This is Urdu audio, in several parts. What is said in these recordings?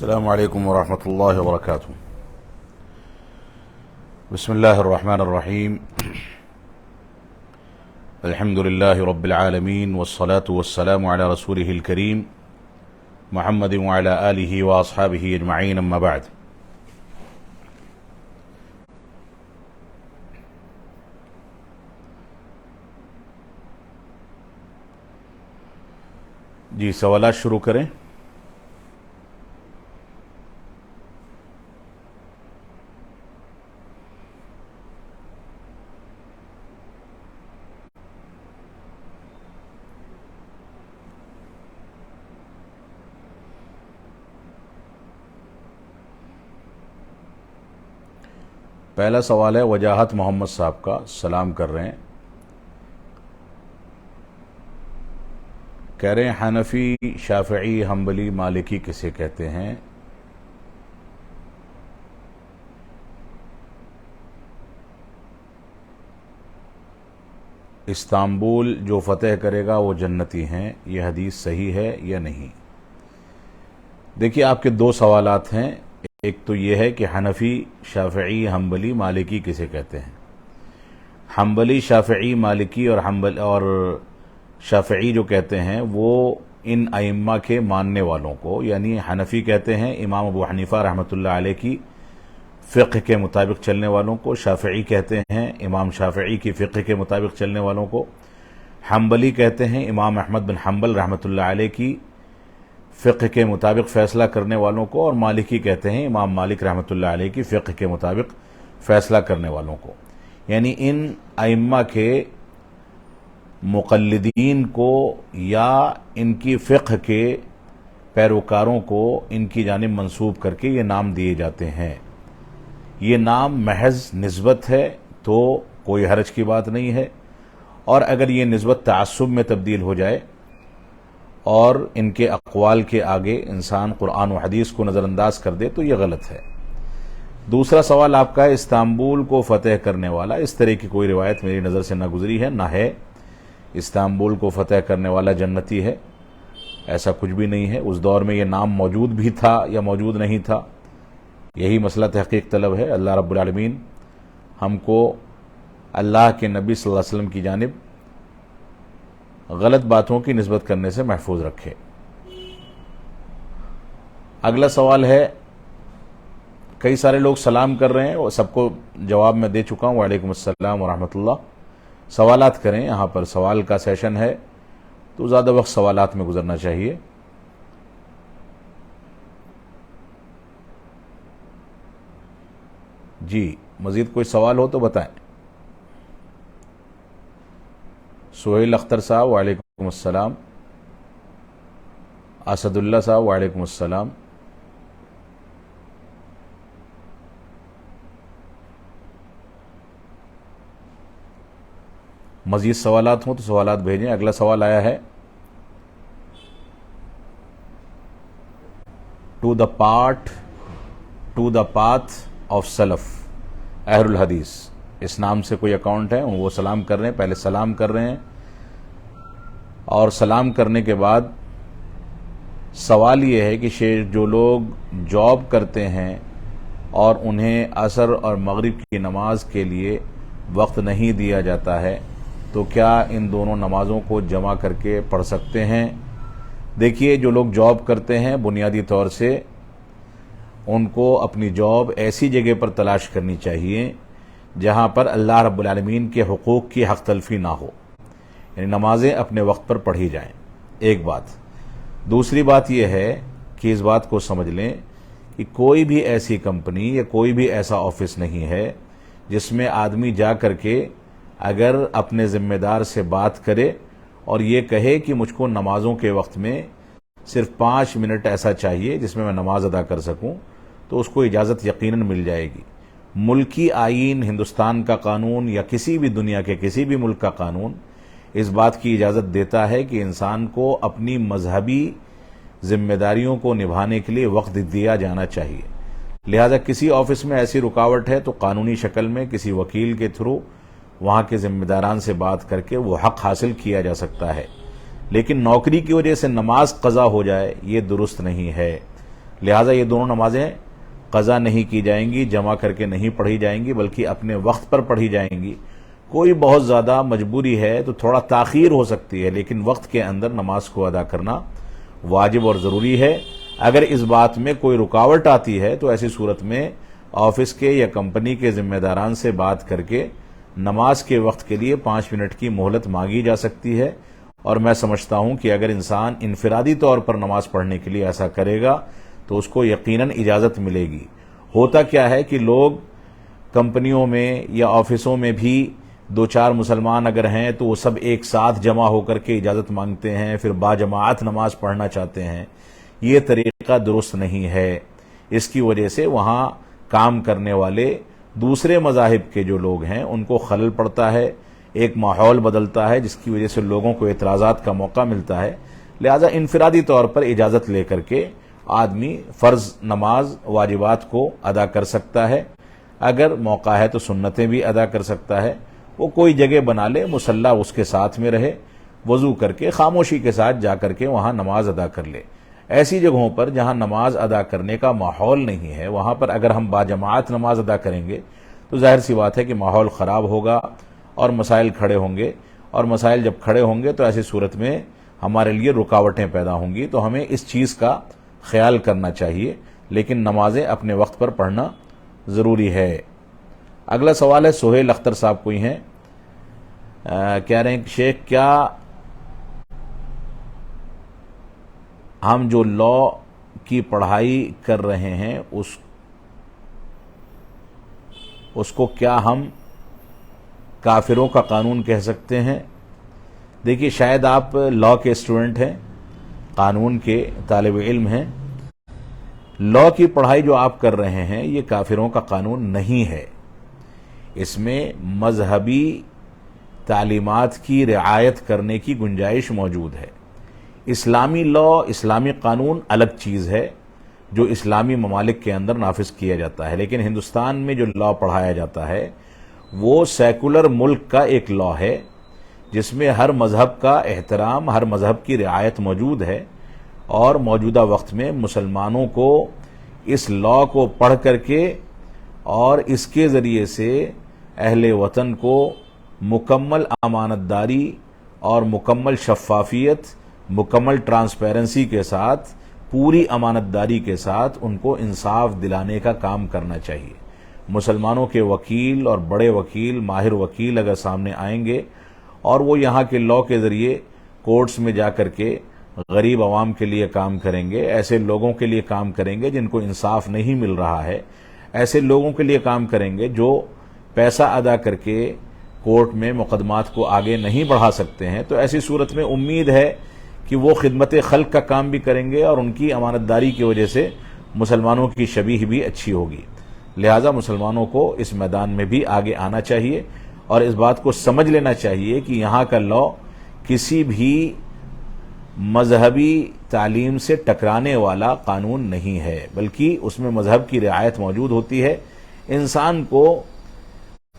السلام عليكم ورحمة الله وبركاته. بسم الله الرحمن الرحيم. الحمد لله رب العالمين والصلاة والسلام على رسوله الكريم محمد وعلى آله وأصحابه أجمعين، أما بعد. جی سوالات شروع کریں. پہلا سوال ہے وجاہت محمد صاحب کا، سلام کر رہے ہیں. کہہ رہے ہیں حنفی، شافعی، حنبلی، مالکی کسے کہتے ہیں؟ استنبول جو فتح کرے گا وہ جنتی ہیں، یہ حدیث صحیح ہے یا نہیں؟ دیکھیے آپ کے دو سوالات ہیں. ایک تو یہ ہے کہ حنفی، شافعی، حنبلی، مالکی کسے کہتے ہیں. حنبلی، شافعی، مالکی اور شافعی جو کہتے ہیں وہ ان ائمہ کے ماننے والوں کو، یعنی حنفی کہتے ہیں امام ابو حنیفہ رحمۃ اللہ علیہ کی فقہ کے مطابق چلنے والوں کو، شافعی کہتے ہیں امام شافعی کی فقہ کے مطابق چلنے والوں کو، حنبلی کہتے ہیں امام احمد بن حنبل رحمۃ اللہ علیہ کی فقہ کے مطابق فیصلہ کرنے والوں کو، اور مالکی کہتے ہیں امام مالک رحمۃ اللہ علیہ کی فقہ کے مطابق فیصلہ کرنے والوں کو. یعنی ان ائمہ کے مقلدین کو یا ان کی فقہ کے پیروکاروں کو ان کی جانب منسوب کر کے یہ نام دیے جاتے ہیں. یہ نام محض نسبت ہے تو کوئی حرج کی بات نہیں ہے، اور اگر یہ نسبت تعصب میں تبدیل ہو جائے اور ان کے اقوال کے آگے انسان قرآن و حدیث کو نظر انداز کر دے تو یہ غلط ہے. دوسرا سوال آپ کا ہے استنبول کو فتح کرنے والا، اس طرح کی کوئی روایت میری نظر سے نہ گزری ہے، نہ ہے. استنبول کو فتح کرنے والا جنتی ہے، ایسا کچھ بھی نہیں ہے. اس دور میں یہ نام موجود بھی تھا یا موجود نہیں تھا، یہی مسئلہ تحقیق طلب ہے. اللہ رب العالمین ہم کو اللہ کے نبی صلی اللہ علیہ وسلم کی جانب غلط باتوں کی نسبت کرنے سے محفوظ رکھے. اگلا سوال ہے، کئی سارے لوگ سلام کر رہے ہیں اور سب کو جواب میں دے چکا ہوں. وعلیکم السلام ورحمۃ اللہ. سوالات کریں، یہاں پر سوال کا سیشن ہے تو زیادہ وقت سوالات میں گزرنا چاہیے. جی مزید کوئی سوال ہو تو بتائیں. سہیل اختر صاحب وعلیکم السلام. اسد اللہ صاحب وعلیکم السلام. مزید سوالات ہوں تو سوالات بھیجیں. اگلا سوال آیا ہے، ٹو دا پاتھ آف سلف اہل الحدیث، اس نام سے کوئی اکاؤنٹ ہے، وہ سلام کر رہے ہیں. پہلے سلام کر رہے ہیں اور سلام کرنے کے بعد سوال یہ ہے کہ جو لوگ جاب کرتے ہیں اور انہیں عصر اور مغرب کی نماز کے لیے وقت نہیں دیا جاتا ہے تو کیا ان دونوں نمازوں کو جمع کر کے پڑھ سکتے ہیں؟ دیکھیے جو لوگ جاب کرتے ہیں بنیادی طور سے ان کو اپنی جاب ایسی جگہ پر تلاش کرنی چاہیے جہاں پر اللہ رب العالمین کے حقوق کی حق تلفی نہ ہو، یعنی نمازیں اپنے وقت پر پڑھی جائیں. ایک بات. دوسری بات یہ ہے کہ اس بات کو سمجھ لیں کہ کوئی بھی ایسی کمپنی یا کوئی بھی ایسا آفس نہیں ہے جس میں آدمی جا کر کے اگر اپنے ذمہ دار سے بات کرے اور یہ کہے کہ مجھ کو نمازوں کے وقت میں صرف 5 منٹ ایسا چاہیے جس میں نماز ادا کر سکوں، تو اس کو اجازت یقیناً مل جائے گی. ملکی آئین، ہندوستان کا قانون یا کسی بھی دنیا کے کسی بھی ملک کا قانون اس بات کی اجازت دیتا ہے کہ انسان کو اپنی مذہبی ذمہ داریوں کو نبھانے کے لیے وقت دیا جانا چاہیے. لہذا کسی آفس میں ایسی رکاوٹ ہے تو قانونی شکل میں کسی وکیل کے تھرو وہاں کے ذمہ داران سے بات کر کے وہ حق حاصل کیا جا سکتا ہے. لیکن نوکری کی وجہ سے نماز قضا ہو جائے یہ درست نہیں ہے. لہٰذا یہ دونوں نمازیں قضا نہیں کی جائیں گی، جمع کر کے نہیں پڑھی جائیں گی، بلکہ اپنے وقت پر پڑھی جائیں گی۔ کوئی بہت زیادہ مجبوری ہے تو تھوڑا تاخیر ہو سکتی ہے، لیکن وقت کے اندر نماز کو ادا کرنا واجب اور ضروری ہے۔ اگر اس بات میں کوئی رکاوٹ آتی ہے تو ایسی صورت میں آفس کے یا کمپنی کے ذمہ داران سے بات کر کے نماز کے وقت کے لیے 5 منٹ کی مہلت مانگی جا سکتی ہے، اور میں سمجھتا ہوں کہ اگر انسان انفرادی طور پر نماز پڑھنے کے لیے ایسا کرے گا تو اس کو یقیناً اجازت ملے گی۔ ہوتا کیا ہے کہ لوگ کمپنیوں میں یا آفسوں میں بھی 2-4 مسلمان اگر ہیں تو وہ سب ایک ساتھ جمع ہو کر کے اجازت مانگتے ہیں، پھر باجماعت نماز پڑھنا چاہتے ہیں۔ یہ طریقہ درست نہیں ہے۔ اس کی وجہ سے وہاں کام کرنے والے دوسرے مذاہب کے جو لوگ ہیں ان کو خلل پڑتا ہے، ایک ماحول بدلتا ہے جس کی وجہ سے لوگوں کو اعتراضات کا موقع ملتا ہے۔ لہذا انفرادی طور پر اجازت لے کر کے آدمی فرض نماز واجبات کو ادا کر سکتا ہے، اگر موقع ہے تو سنتیں بھی ادا کر سکتا ہے۔ وہ کوئی جگہ بنا لے، مصلی اس کے ساتھ میں رہے، وضو کر کے خاموشی کے ساتھ جا کر کے وہاں نماز ادا کر لے۔ ایسی جگہوں پر جہاں نماز ادا کرنے کا ماحول نہیں ہے، وہاں پر اگر ہم باجماعت نماز ادا کریں گے تو ظاہر سی بات ہے کہ ماحول خراب ہوگا اور مسائل کھڑے ہوں گے، اور مسائل جب کھڑے ہوں گے تو ایسی صورت میں ہمارے لیے رکاوٹیں پیدا ہوں گی۔ تو ہمیں اس چیز کا خیال کرنا چاہیے، لیکن نمازیں اپنے وقت پر پڑھنا ضروری ہے۔ اگلا سوال ہے سہیل اختر صاحب کوئی ہیں، کہہ رہے ہیں کہ شیخ کیا ہم جو لا کی پڑھائی کر رہے ہیں اس کو کیا ہم کافروں کا قانون کہہ سکتے ہیں؟ دیکھیے، شاید آپ لا کے اسٹوڈنٹ ہیں، قانون کے طالب علم ہیں۔ لا کی پڑھائی جو آپ کر رہے ہیں یہ کافروں کا قانون نہیں ہے، اس میں مذہبی تعلیمات کی رعایت کرنے کی گنجائش موجود ہے۔ اسلامی لا، اسلامی قانون الگ چیز ہے جو اسلامی ممالک کے اندر نافذ کیا جاتا ہے، لیکن ہندوستان میں جو لا پڑھایا جاتا ہے وہ سیکولر ملک کا ایک لا ہے جس میں ہر مذہب کا احترام، ہر مذہب کی رعایت موجود ہے، اور موجودہ وقت میں مسلمانوں کو اس لا کو پڑھ کر کے اور اس کے ذریعے سے اہل وطن کو مکمل امانت داری اور مکمل شفافیت، مکمل ٹرانسپیرنسی کے ساتھ، پوری امانت داری کے ساتھ ان کو انصاف دلانے کا کام کرنا چاہیے۔ مسلمانوں کے وکیل اور بڑے وکیل، ماہر وکیل اگر سامنے آئیں گے اور وہ یہاں کے لا کے ذریعے کورٹس میں جا کر کے غریب عوام کے لیے کام کریں گے، ایسے لوگوں کے لیے کام کریں گے جن کو انصاف نہیں مل رہا ہے، ایسے لوگوں کے لیے کام کریں گے جو پیسہ ادا کر کے کورٹ میں مقدمات کو آگے نہیں بڑھا سکتے ہیں، تو ایسی صورت میں امید ہے کہ وہ خدمت خلق کا کام بھی کریں گے اور ان کی امانت داری کی وجہ سے مسلمانوں کی شبیہ بھی اچھی ہوگی۔ لہٰذا مسلمانوں کو اس میدان میں بھی آگے آنا چاہیے اور اس بات کو سمجھ لینا چاہیے کہ یہاں کا لا کسی بھی مذہبی تعلیم سے ٹکرانے والا قانون نہیں ہے، بلکہ اس میں مذہب کی رعایت موجود ہوتی ہے۔ انسان کو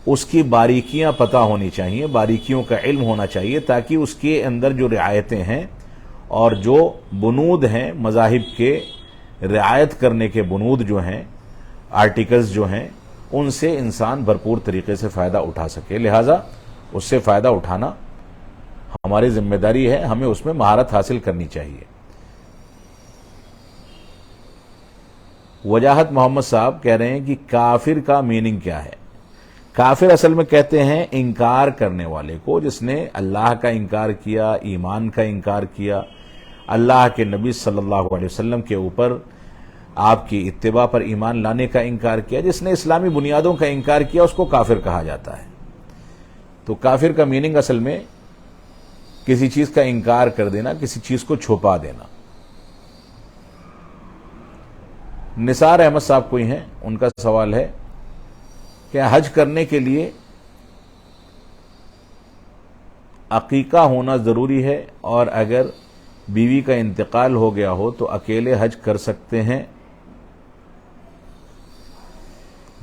اس کی باریکیاں پتہ ہونی چاہیے، باریکیوں کا علم ہونا چاہیے، تاکہ اس کے اندر جو رعایتیں ہیں اور جو بنود ہیں مذاہب کے رعایت کرنے کے بنود جو ہیں، آرٹیکلز جو ہیں، ان سے انسان بھرپور طریقے سے فائدہ اٹھا سکے۔ لہٰذا اس سے فائدہ اٹھانا ہماری ذمہ داری ہے، ہمیں اس میں مہارت حاصل کرنی چاہیے۔ وجاہت محمد صاحب کہہ رہے ہیں کہ کافر کا میننگ کیا ہے؟ کافر اصل میں کہتے ہیں انکار کرنے والے کو، جس نے اللہ کا انکار کیا، ایمان کا انکار کیا، اللہ کے نبی صلی اللہ علیہ وسلم کے اوپر، آپ کی اتباع پر ایمان لانے کا انکار کیا، جس نے اسلامی بنیادوں کا انکار کیا، اس کو کافر کہا جاتا ہے۔ تو کافر کا میننگ اصل میں کسی چیز کا انکار کر دینا، کسی چیز کو چھپا دینا۔ نثار احمد صاحب کوئی ہیں، ان کا سوال ہے کہ حج کرنے کے لیے عقیقہ ہونا ضروری ہے، اور اگر بیوی کا انتقال ہو گیا ہو تو اکیلے حج کر سکتے ہیں؟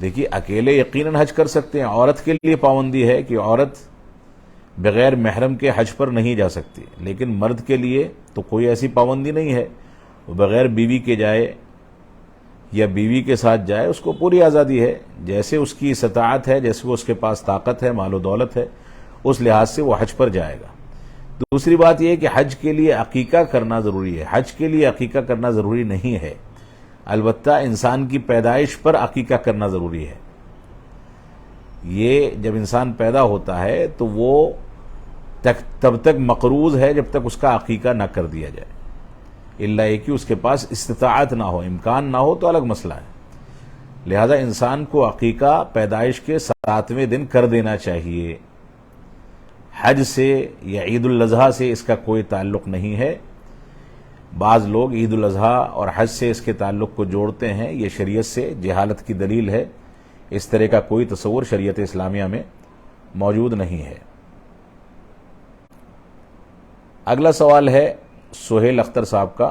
دیکھیے، اکیلے یقیناً حج کر سکتے ہیں۔ عورت کے لیے پابندی ہے کہ عورت بغیر محرم کے حج پر نہیں جا سکتی، لیکن مرد کے لیے تو کوئی ایسی پابندی نہیں ہے، وہ بغیر بیوی کے جائے، یا بیوی کے ساتھ جائے، اس کو پوری آزادی ہے، جیسے اس کی استطاعت ہے، جیسے وہ اس کے پاس طاقت ہے، مال و دولت ہے، اس لحاظ سے وہ حج پر جائے گا۔ دوسری بات یہ ہے کہ حج کے لیے عقیقہ کرنا ضروری ہے۔ حج کے لیے عقیقہ کرنا ضروری نہیں ہے، البتہ انسان کی پیدائش پر عقیقہ کرنا ضروری ہے۔ یہ جب انسان پیدا ہوتا ہے تو وہ تب تک مقروض ہے جب تک اس کا عقیقہ نہ کر دیا جائے، الا یہ کہ اس کے پاس استطاعت نہ ہو، امکان نہ ہو تو الگ مسئلہ ہے۔ لہذا انسان کو عقیقہ پیدائش کے 7ویں دن کر دینا چاہیے۔ حج سے یا عید الاضحیٰ سے اس کا کوئی تعلق نہیں ہے۔ بعض لوگ عید الاضحیٰ اور حج سے اس کے تعلق کو جوڑتے ہیں، یہ شریعت سے جہالت کی دلیل ہے۔ اس طرح کا کوئی تصور شریعت اسلامیہ میں موجود نہیں ہے۔ اگلا سوال ہے سہیل اختر صاحب کا۔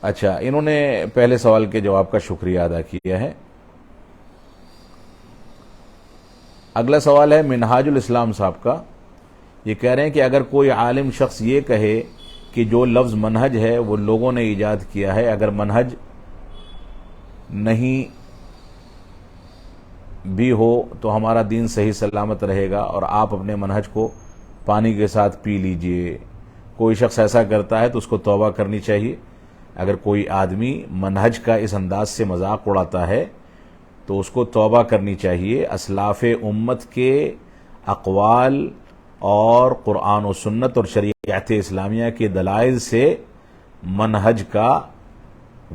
اچھا، انہوں نے پہلے سوال کے جواب کا شکریہ ادا کیا ہے۔ اگلا سوال ہے منہاج الاسلام صاحب کا۔ یہ کہہ رہے ہیں کہ اگر کوئی عالم شخص یہ کہے کہ جو لفظ منہج ہے وہ لوگوں نے ایجاد کیا ہے، اگر منہج نہیں بھی ہو تو ہمارا دین صحیح سلامت رہے گا اور آپ اپنے منہج کو پانی کے ساتھ پی لیجئے۔ کوئی شخص ایسا کرتا ہے تو اس کو توبہ کرنی چاہیے۔ اگر کوئی آدمی منہج کا اس انداز سے مذاق اڑاتا ہے تو اس کو توبہ کرنی چاہیے۔ اسلاف امت کے اقوال اور قرآن و سنت اور شریعت اسلامیہ کے دلائل سے منہج کا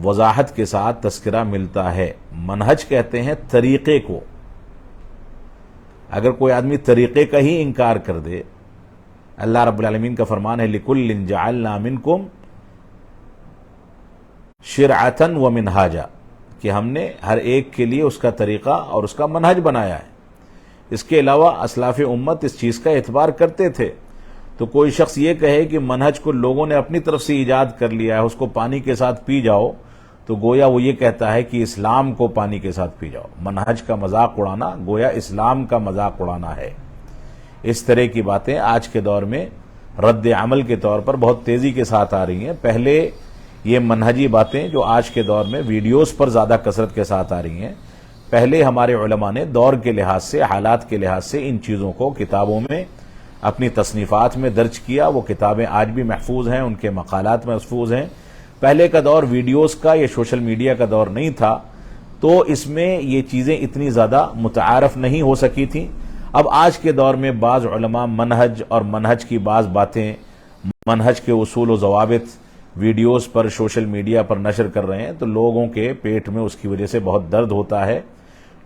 وضاحت کے ساتھ تذکرہ ملتا ہے۔ منہج کہتے ہیں طریقے کو۔ اگر کوئی آدمی طریقے کا ہی انکار کر دے، اللہ رب العالمین کا فرمان ہے لِكُلٍّ جَعَلْنَا مِنْكُمْ شِرْعَةً وَمِنْهَاجًا، کہ ہم نے ہر ایک کے لیے اس کا طریقہ اور اس کا منہج بنایا ہے۔ اس کے علاوہ اسلاف امت اس چیز کا اعتبار کرتے تھے۔ تو کوئی شخص یہ کہے کہ منہج کو لوگوں نے اپنی طرف سے ایجاد کر لیا ہے، اس کو پانی کے ساتھ پی جاؤ، تو گویا وہ یہ کہتا ہے کہ اسلام کو پانی کے ساتھ پی جاؤ۔ منہج کا مذاق اڑانا گویا اسلام کا مذاق اڑانا ہے۔ اس طرح کی باتیں آج کے دور میں رد عمل کے طور پر بہت تیزی کے ساتھ آ رہی ہیں۔ پہلے یہ منہجی باتیں جو آج کے دور میں ویڈیوز پر زیادہ کثرت کے ساتھ آ رہی ہیں، پہلے ہمارے علماء نے دور کے لحاظ سے، حالات کے لحاظ سے ان چیزوں کو کتابوں میں، اپنی تصنیفات میں درج کیا۔ وہ کتابیں آج بھی محفوظ ہیں، ان کے مقالات محفوظ ہیں۔ پہلے کا دور ویڈیوز کا یا سوشل میڈیا کا دور نہیں تھا، تو اس میں یہ چیزیں اتنی زیادہ متعارف نہیں ہو سکی تھیں۔ اب آج کے دور میں بعض علماء منہج اور منہج کی بعض باتیں، منہج کے اصول و ضوابط ویڈیوز پر، سوشل میڈیا پر نشر کر رہے ہیں، تو لوگوں کے پیٹ میں اس کی وجہ سے بہت درد ہوتا ہے،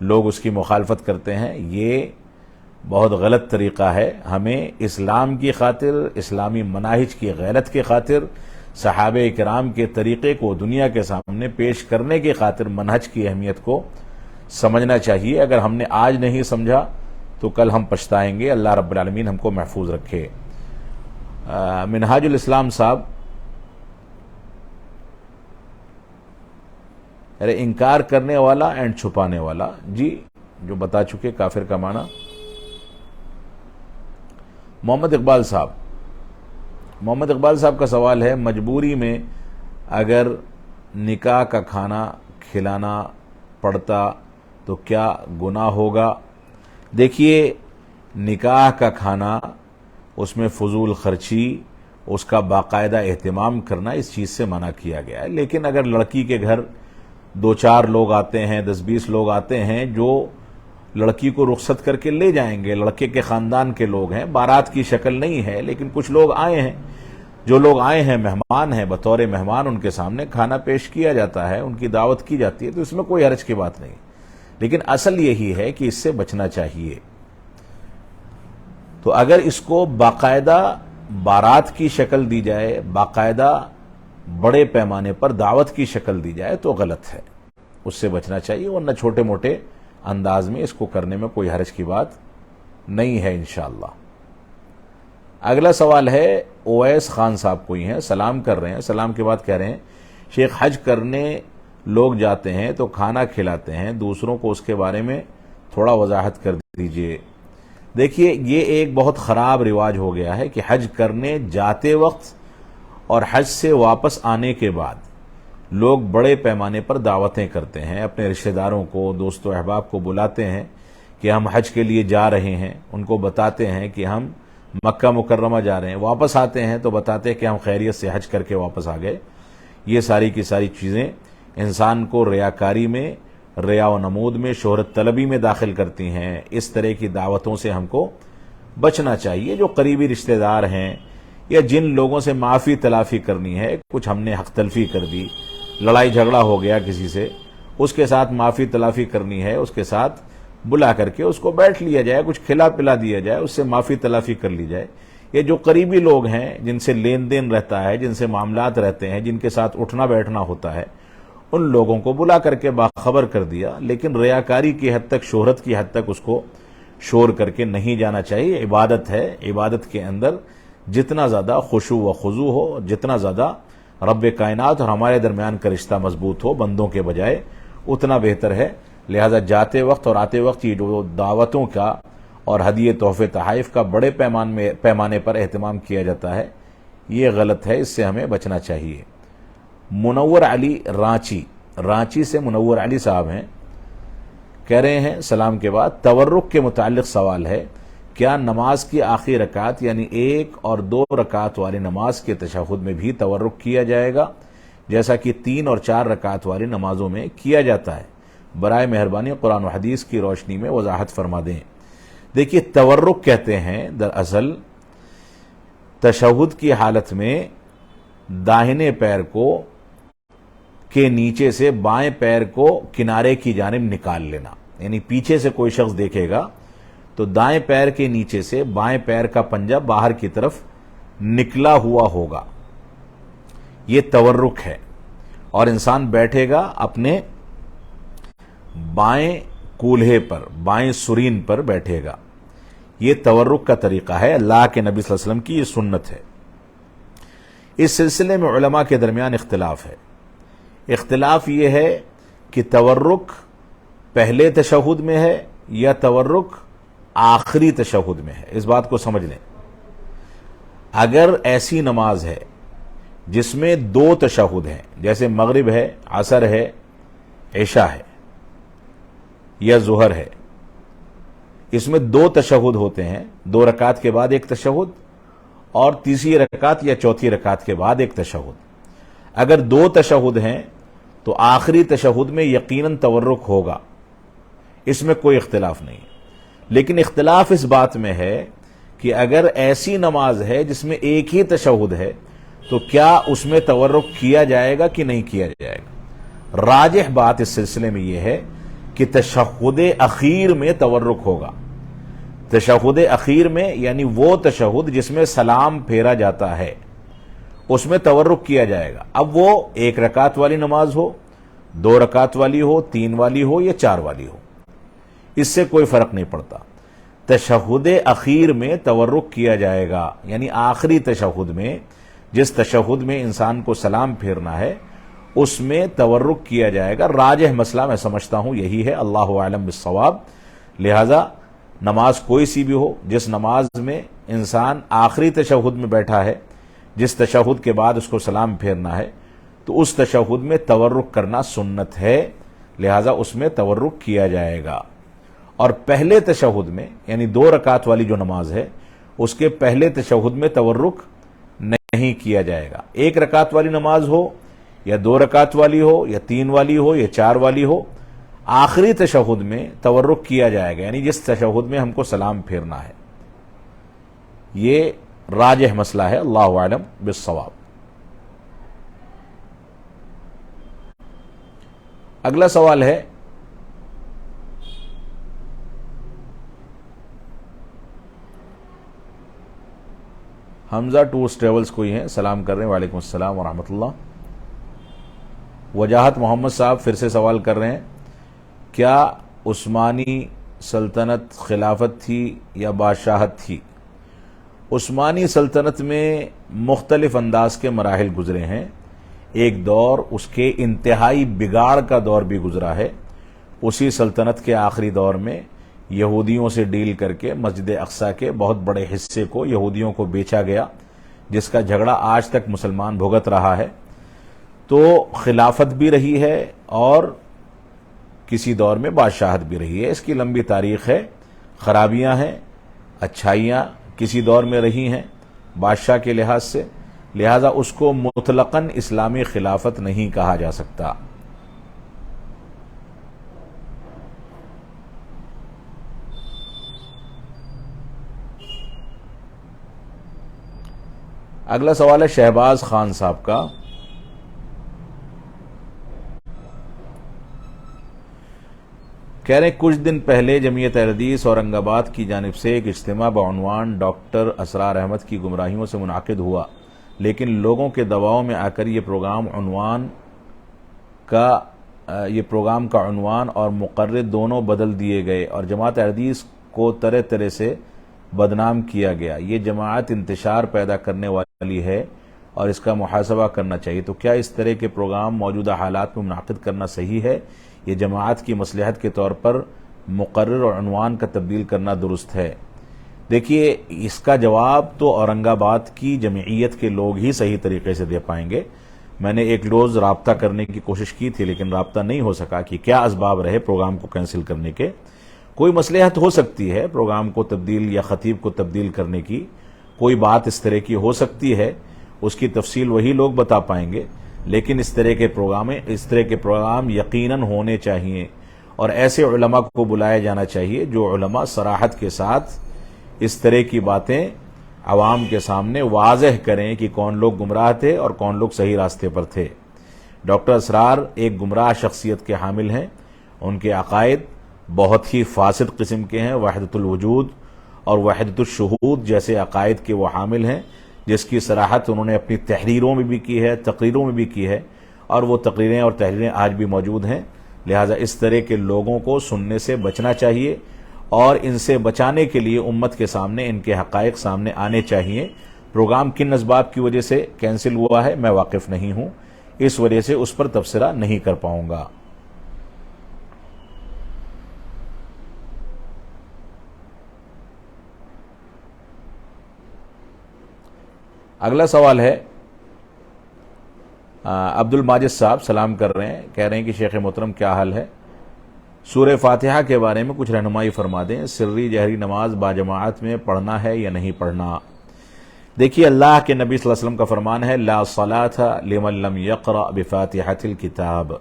لوگ اس کی مخالفت کرتے ہیں۔ یہ بہت غلط طریقہ ہے۔ ہمیں اسلام کی خاطر، اسلامی مناہج کی غیرت کی خاطر، صحابہ کرام کے طریقے کو دنیا کے سامنے پیش کرنے کی خاطر منہج کی اہمیت کو سمجھنا چاہیے۔ اگر ہم نے آج نہیں سمجھا تو کل ہم پچھتائیں گے۔ اللہ رب العالمین ہم کو محفوظ رکھے۔ منہاج الاسلام صاحب، ارے انکار کرنے والا اینڈ چھپانے والا، جی جو بتا چکے کافر کا معنی۔ محمد اقبال صاحب کا سوال ہے مجبوری میں اگر نکاح کا کھانا کھلانا پڑتا تو کیا گناہ ہوگا؟ دیکھیے، نکاح کا کھانا، اس میں فضول خرچی، اس کا باقاعدہ اہتمام کرنا اس چیز سے منع کیا گیا ہے۔ لیکن اگر لڑکی کے گھر 2-4 لوگ آتے ہیں، 10-20 لوگ آتے ہیں جو لڑکی کو رخصت کر کے لے جائیں گے، لڑکے کے خاندان کے لوگ ہیں، بارات کی شکل نہیں ہے، لیکن کچھ لوگ آئے ہیں، جو لوگ آئے ہیں مہمان ہیں، بطور مہمان ان کے سامنے کھانا پیش کیا جاتا ہے، ان کی دعوت کی جاتی ہے، تو اس میں کوئی حرج کی بات نہیں۔ لیکن اصل یہی ہے کہ اس سے بچنا چاہیے۔ تو اگر اس کو باقاعدہ بارات کی شکل دی جائے، باقاعدہ بڑے پیمانے پر دعوت کی شکل دی جائے تو غلط ہے، اس سے بچنا چاہیے، ورنہ چھوٹے موٹے انداز میں اس کو کرنے میں کوئی حرج کی بات نہیں ہے انشاءاللہ۔ اگلا سوال ہے اویس خان صاحب کو ہی ہیں، سلام کر رہے ہیں، سلام کے بعد کہہ رہے ہیں شیخ حج کرنے لوگ جاتے ہیں تو کھانا کھلاتے ہیں، دوسروں کو اس کے بارے میں تھوڑا وضاحت کر دیجئے۔ دیکھیے یہ ایک بہت خراب رواج ہو گیا ہے کہ حج کرنے جاتے وقت اور حج سے واپس آنے کے بعد لوگ بڑے پیمانے پر دعوتیں کرتے ہیں، اپنے رشتہ داروں کو، دوست و احباب کو بلاتے ہیں کہ ہم حج کے لیے جا رہے ہیں، ان کو بتاتے ہیں کہ ہم مکہ مکرمہ جا رہے ہیں، واپس آتے ہیں تو بتاتے ہیں کہ ہم خیریت سے حج کر کے واپس آ گئے۔ یہ ساری کی ساری چیزیں انسان کو ریاکاری میں، ریا و نمود میں، شہرت طلبی میں داخل کرتی ہیں۔ اس طرح کی دعوتوں سے ہم کو بچنا چاہیے۔ جو قریبی رشتہ دار ہیں یا جن لوگوں سے معافی تلافی کرنی ہے، کچھ ہم نے حق تلفی کر دی، لڑائی جھگڑا ہو گیا کسی سے، اس کے ساتھ معافی تلافی کرنی ہے، اس کے ساتھ بلا کر کے اس کو بیٹھ لیا جائے، کچھ کھلا پلا دیا جائے، اس سے معافی تلافی کر لی جائے۔ یہ جو قریبی لوگ ہیں، جن سے لین دین رہتا ہے، جن سے معاملات رہتے ہیں، جن کے ساتھ اٹھنا بیٹھنا ہوتا ہے، ان لوگوں کو بلا کر کے باخبر کر دیا، لیکن ریاکاری کی حد تک، شہرت کی حد تک اس کو شور کر کے نہیں جانا چاہیے۔ عبادت ہے، عبادت کے اندر جتنا زیادہ خشوع و خضوع ہو، جتنا زیادہ رب کائنات اور ہمارے درمیان کا رشتہ مضبوط ہو بندوں کے بجائے، اتنا بہتر ہے۔ لہذا جاتے وقت اور آتے وقت یہ جو دعوتوں کا اور ہدیے تحفے تحائف کا بڑے پیمانے پر اہتمام کیا جاتا ہے، یہ غلط ہے، اس سے ہمیں بچنا چاہیے۔ منور علی رانچی سے منور علی صاحب ہیں، کہہ رہے ہیں سلام کے بعد تورک کے متعلق سوال ہے، کیا نماز کی آخری رکعت یعنی 1 اور 2 رکعت والی نماز کے تشہد میں بھی تورک کیا جائے گا جیسا کہ 3 اور 4 رکعت والی نمازوں میں کیا جاتا ہے؟ برائے مہربانی قرآن و حدیث کی روشنی میں وضاحت فرما دیں۔ دیکھیے تورک کہتے ہیں دراصل تشہد کی حالت میں داہنے پیر کو کے نیچے سے بائیں پیر کو کنارے کی جانب نکال لینا، یعنی پیچھے سے کوئی شخص دیکھے گا تو دائیں پیر کے نیچے سے بائیں پیر کا پنجہ باہر کی طرف نکلا ہوا ہوگا، یہ تورک ہے۔ اور انسان بیٹھے گا اپنے بائیں کولہے پر، بائیں سرین پر بیٹھے گا، یہ تورک کا طریقہ ہے، اللہ کے نبی صلی اللہ علیہ وسلم کی یہ سنت ہے۔ اس سلسلے میں علماء کے درمیان اختلاف ہے۔ اختلاف یہ ہے کہ تورک پہلے تشہد میں ہے یا تورک آخری تشہد میں ہے، اس بات کو سمجھ لیں۔ اگر ایسی نماز ہے جس میں 2 تشہد ہیں، جیسے مغرب ہے، عصر ہے، عشاء ہے یا ظہر ہے، اس میں 2 تشہد ہوتے ہیں، 2 رکعت کے بعد 1 تشہد اور تیسری رکعت یا چوتھی رکعت کے بعد 1 تشہد۔ اگر 2 تشہد ہیں تو آخری تشہد میں یقیناً تورک ہوگا، اس میں کوئی اختلاف نہیں، لیکن اختلاف اس بات میں ہے کہ اگر ایسی نماز ہے جس میں 1 ہی تشہد ہے تو کیا اس میں تورک کیا جائے گا کہ نہیں کیا جائے گا؟ راجح بات اس سلسلے میں یہ ہے کہ تشہد اخیر میں تورک ہوگا۔ تشہد اخیر میں یعنی وہ تشہد جس میں سلام پھیرا جاتا ہے، اس میں تورک کیا جائے گا۔ اب وہ 1 رکعت والی نماز ہو، 2 رکعت والی ہو، 3 والی ہو یا 4 والی ہو، اس سے کوئی فرق نہیں پڑتا۔ تشہد اخیر میں تورک کیا جائے گا، یعنی آخری تشہد میں، جس تشہد میں انسان کو سلام پھیرنا ہے اس میں تورک کیا جائے گا۔ راجح مسئلہ میں سمجھتا ہوں یہی ہے، اللہ اعلم بالصواب۔ لہذا نماز کوئی سی بھی ہو، جس نماز میں انسان آخری تشہد میں بیٹھا ہے، جس تشہد کے بعد اس کو سلام پھیرنا ہے، تو اس تشہد میں تورک کرنا سنت ہے، لہذا اس میں تورک کیا جائے گا۔ اور پہلے تشہد میں یعنی 2 رکعت والی جو نماز ہے، اس کے پہلے تشہد میں تورک نہیں کیا جائے گا۔ 1 رکعت والی نماز ہو یا 2 رکعت والی ہو یا 3 والی ہو یا 4 والی ہو، آخری تشہد میں تورک کیا جائے گا، یعنی جس تشہد میں ہم کو سلام پھیرنا ہے۔ یہ راجح مسئلہ ہے، اللہ اعلم بالصواب۔ اگلا سوال ہے حمزہ ٹورز ٹریولز کوئی ہیں، سلام کر رہے ہیں، وعلیکم السلام ورحمۃ اللہ۔ وجاہت محمد صاحب پھر سے سوال کر رہے ہیں، کیا عثمانی سلطنت خلافت تھی یا بادشاہت تھی؟ عثمانی سلطنت میں مختلف انداز کے مراحل گزرے ہیں۔ ایک دور اس کے انتہائی بگاڑ کا دور بھی گزرا ہے، اسی سلطنت کے آخری دور میں یہودیوں سے ڈیل کر کے مسجد اقصی کے بہت بڑے حصے کو یہودیوں کو بیچا گیا، جس کا جھگڑا آج تک مسلمان بھگت رہا ہے۔ تو خلافت بھی رہی ہے اور کسی دور میں بادشاہت بھی رہی ہے، اس کی لمبی تاریخ ہے، خرابیاں ہیں، اچھائیاں کسی دور میں رہی ہیں بادشاہ کے لحاظ سے، لہذا اس کو مطلقاً اسلامی خلافت نہیں کہا جا سکتا۔ اگلا سوال ہے شہباز خان صاحب کا۔ کہہ رہے ہیں کچھ دن پہلے جمعیت اہل حدیث اورنگ آباد کی جانب سے ایک اجتماع بعنوان ڈاکٹر اسرار احمد کی گمراہیوں سے منعقد ہوا، لیکن لوگوں کے دباؤ میں آ کر یہ پروگرام کا عنوان اور مقرر دونوں بدل دیے گئے اور جماعت اہل حدیث کو طرح طرح سے بدنام کیا گیا۔ یہ جماعت انتشار پیدا کرنے والی ہے اور اس کا محاسبہ کرنا چاہیے۔ تو کیا اس طرح کے پروگرام موجودہ حالات میں منعقد کرنا صحیح ہے؟ یہ جماعت کی مصلحت کے طور پر مقرر اور عنوان کا تبدیل کرنا درست ہے؟ دیکھیے، اس کا جواب تو اورنگ آباد کی جمعیت کے لوگ ہی صحیح طریقے سے دے پائیں گے۔ میں نے ایک روز رابطہ کرنے کی کوشش کی تھی، لیکن رابطہ نہیں ہو سکا کہ کیا اسباب رہے پروگرام کو کینسل کرنے کے۔ کوئی مصلحت ہو سکتی ہے پروگرام کو تبدیل یا خطیب کو تبدیل کرنے کی، کوئی بات اس طرح کی ہو سکتی ہے، اس کی تفصیل وہی لوگ بتا پائیں گے، لیکن اس طرح کے پروگرام یقیناً ہونے چاہیے اور ایسے علماء کو بلایا جانا چاہیے جو علماء صراحت کے ساتھ اس طرح کی باتیں عوام کے سامنے واضح کریں کہ کون لوگ گمراہ تھے اور کون لوگ صحیح راستے پر تھے۔ ڈاکٹر اسرار ایک گمراہ شخصیت کے حامل ہیں، ان کے عقائد بہت ہی فاسد قسم کے ہیں، وحدت الوجود اور وحدت الشہود جیسے عقائد کے وہ حامل ہیں، جس کی صراحت انہوں نے اپنی تحریروں میں بھی کی ہے، تقریروں میں بھی کی ہے، اور وہ تقریریں اور تحریریں آج بھی موجود ہیں۔ لہٰذا اس طرح کے لوگوں کو سننے سے بچنا چاہیے اور ان سے بچانے کے لیے امت کے سامنے ان کے حقائق سامنے آنے چاہیے۔ پروگرام کن اسباب کی وجہ سے کینسل ہوا ہے میں واقف نہیں ہوں، اس وجہ سے اس پر تبصرہ نہیں کر پاؤں گا۔ اگلا سوال ہے عبد الماجد صاحب سلام کر رہے ہیں، کہہ رہے ہیں کہ شیخ محترم کیا حال ہے؟ سورہ فاتحہ کے بارے میں کچھ رہنمائی فرما دیں، سری جہری نماز باجماعت میں پڑھنا ہے یا نہیں پڑھنا؟ دیکھیے، اللہ کے نبی صلی اللہ علیہ وسلم کا فرمان ہے لا صلاۃ لمن لم یقرأ بفاتحۃ الکتاب،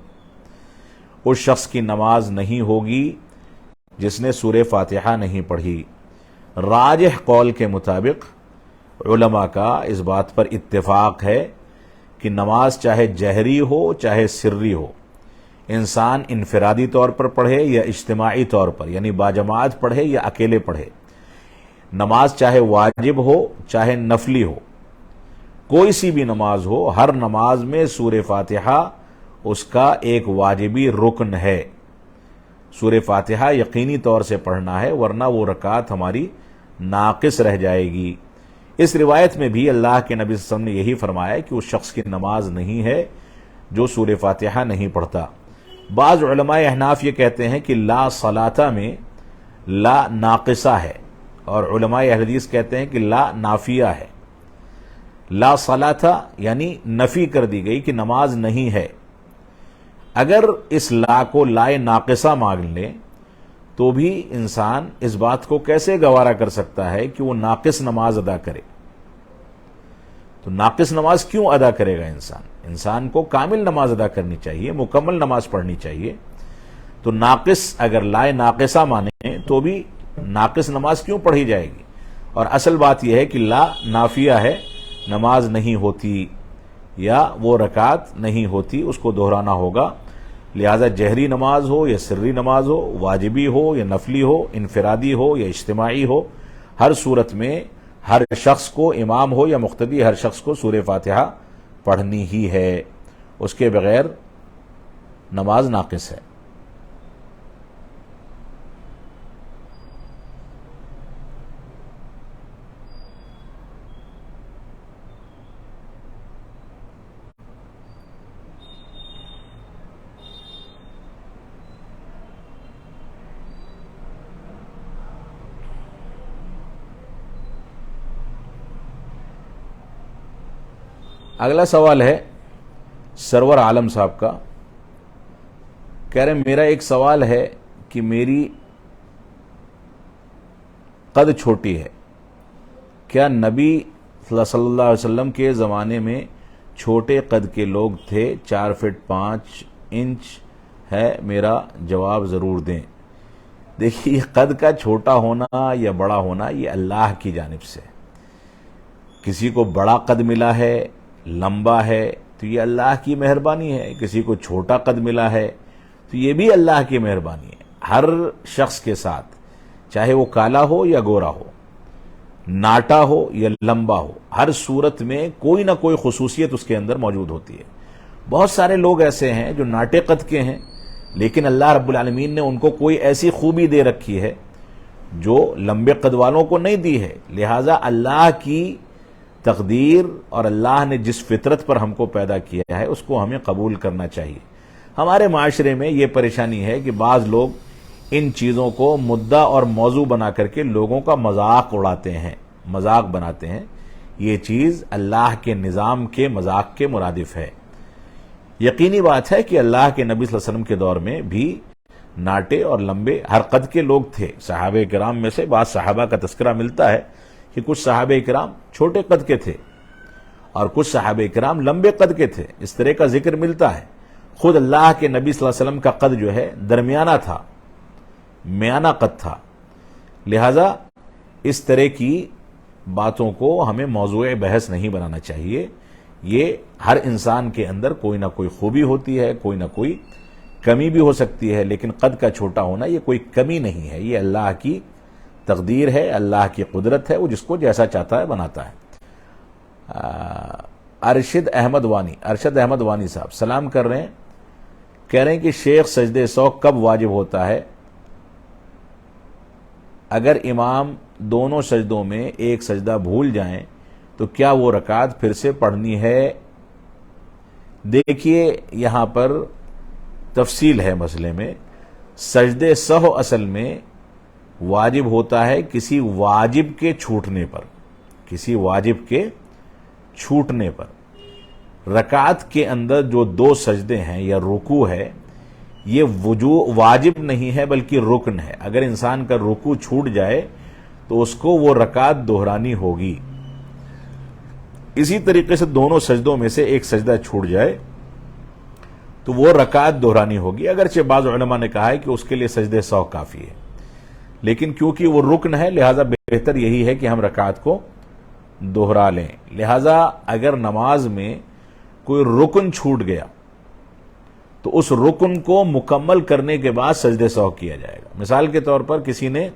اس شخص کی نماز نہیں ہوگی جس نے سورہ فاتحہ نہیں پڑھی۔ راجح قول کے مطابق علماء کا اس بات پر اتفاق ہے کہ نماز چاہے جہری ہو چاہے سری ہو، انسان انفرادی طور پر پڑھے یا اجتماعی طور پر یعنی باجماعت پڑھے یا اکیلے پڑھے، نماز چاہے واجب ہو چاہے نفلی ہو، کوئی سی بھی نماز ہو، ہر نماز میں سورہ فاتحہ اس کا ایک واجبی رکن ہے۔ سورہ فاتحہ یقینی طور سے پڑھنا ہے، ورنہ وہ رکعت ہماری ناقص رہ جائے گی۔ اس روایت میں بھی اللہ کے نبی صلی اللہ علیہ وسلم نے یہی فرمایا کہ اس شخص کی نماز نہیں ہے جو سورہ فاتحہ نہیں پڑھتا۔ بعض علماء احناف یہ کہتے ہیں کہ لا صلاۃ میں لا ناقصہ ہے، اور علماء اہل حدیث کہتے ہیں کہ لا نافیہ ہے۔ لا صلاۃ یعنی نفی کر دی گئی کہ نماز نہیں ہے۔ اگر اس لا کو لائے ناقصہ مان لیں تو بھی انسان اس بات کو کیسے گوارا کر سکتا ہے کہ وہ ناقص نماز ادا کرے؟ تو ناقص نماز کیوں ادا کرے گا انسان کو کامل نماز ادا کرنی چاہیے، مکمل نماز پڑھنی چاہیے۔ تو ناقص اگر لائے ناقصہ مانیں تو بھی ناقص نماز کیوں پڑھی جائے گی؟ اور اصل بات یہ ہے کہ لا نافیہ ہے، نماز نہیں ہوتی یا وہ رکعت نہیں ہوتی، اس کو دہرانا ہوگا۔ لہذا جہری نماز ہو یا سری نماز ہو، واجبی ہو یا نفلی ہو، انفرادی ہو یا اجتماعی ہو، ہر صورت میں ہر شخص کو، امام ہو یا مقتدی، ہر شخص کو سورہ فاتحہ پڑھنی ہی ہے، اس کے بغیر نماز ناقص ہے۔ اگلا سوال ہے سرور عالم صاحب کا، کہہ رہے ہیں میرا ایک سوال ہے کہ میری قد چھوٹی ہے، کیا نبی صلی اللہ علیہ وسلم کے زمانے میں چھوٹے قد کے لوگ تھے؟ 4 فٹ 5 انچ ہے میرا، جواب ضرور دیں۔ دیکھیے، قد کا چھوٹا ہونا یا بڑا ہونا یہ اللہ کی جانب سے، کسی کو بڑا قد ملا ہے، لمبا ہے، تو یہ اللہ کی مہربانی ہے، کسی کو چھوٹا قد ملا ہے تو یہ بھی اللہ کی مہربانی ہے۔ ہر شخص کے ساتھ، چاہے وہ کالا ہو یا گورا ہو، ناٹا ہو یا لمبا ہو، ہر صورت میں کوئی نہ کوئی خصوصیت اس کے اندر موجود ہوتی ہے۔ بہت سارے لوگ ایسے ہیں جو ناٹے قد کے ہیں، لیکن اللہ رب العالمین نے ان کو کوئی ایسی خوبی دے رکھی ہے جو لمبے قد والوں کو نہیں دی ہے۔ لہٰذا اللہ کی تقدیر اور اللہ نے جس فطرت پر ہم کو پیدا کیا ہے اس کو ہمیں قبول کرنا چاہیے۔ ہمارے معاشرے میں یہ پریشانی ہے کہ بعض لوگ ان چیزوں کو مدعا اور موضوع بنا کر کے لوگوں کا مذاق اڑاتے ہیں، مذاق بناتے ہیں۔ یہ چیز اللہ کے نظام کے مذاق کے مرادف ہے۔ یقینی بات ہے کہ اللہ کے نبی صلی اللہ علیہ وسلم کے دور میں بھی ناٹے اور لمبے ہر قد کے لوگ تھے۔ صحابہ کرام میں سے بعض صحابہ کا تذکرہ ملتا ہے کہ کچھ صحابہ کرام چھوٹے قد کے تھے اور کچھ صحابہ کرام لمبے قد کے تھے، اس طرح کا ذکر ملتا ہے۔ خود اللہ کے نبی صلی اللہ علیہ وسلم کا قد جو ہے درمیانہ تھا، میانہ قد تھا۔ لہذا اس طرح کی باتوں کو ہمیں موضوع بحث نہیں بنانا چاہیے۔ یہ ہر انسان کے اندر کوئی نہ کوئی خوبی ہوتی ہے، کوئی نہ کوئی کمی بھی ہو سکتی ہے، لیکن قد کا چھوٹا ہونا یہ کوئی کمی نہیں ہے، یہ اللہ کی تقدیر ہے، اللہ کی قدرت ہے، وہ جس کو جیسا چاہتا ہے بناتا ہے۔ ارشد احمد وانی صاحب سلام کر رہے ہیں، کہہ رہے ہیں کہ شیخ سجدے سو کب واجب ہوتا ہے؟ اگر امام دونوں سجدوں میں ایک سجدہ بھول جائیں تو کیا وہ رکعت پھر سے پڑھنی ہے؟ دیکھیے، یہاں پر تفصیل ہے مسئلے میں۔ سجدے سہو اصل میں واجب ہوتا ہے کسی واجب کے چھوٹنے پر، کسی واجب کے چھوٹنے پر۔ رکعت کے اندر جو 2 سجدے ہیں یا رکوع ہے، یہ واجب نہیں ہے بلکہ رکن ہے۔ اگر انسان کا رکوع چھوٹ جائے تو اس کو وہ رکعت دہرانی ہوگی۔ اسی طریقے سے دونوں سجدوں میں سے ایک سجدہ چھوٹ جائے تو وہ رکعت دہرانی ہوگی، اگرچہ بعض علماء نے کہا ہے کہ اس کے لیے سجدے سو کافی ہے، لیکن کیونکہ وہ رکن ہے لہذا بہتر یہی ہے کہ ہم رکعت کو دوہرا لیں۔ لہذا اگر نماز میں کوئی رکن چھوٹ گیا تو اس رکن کو مکمل کرنے کے بعد سجدے سہو کیا جائے گا۔ مثال کے طور پر کسی نے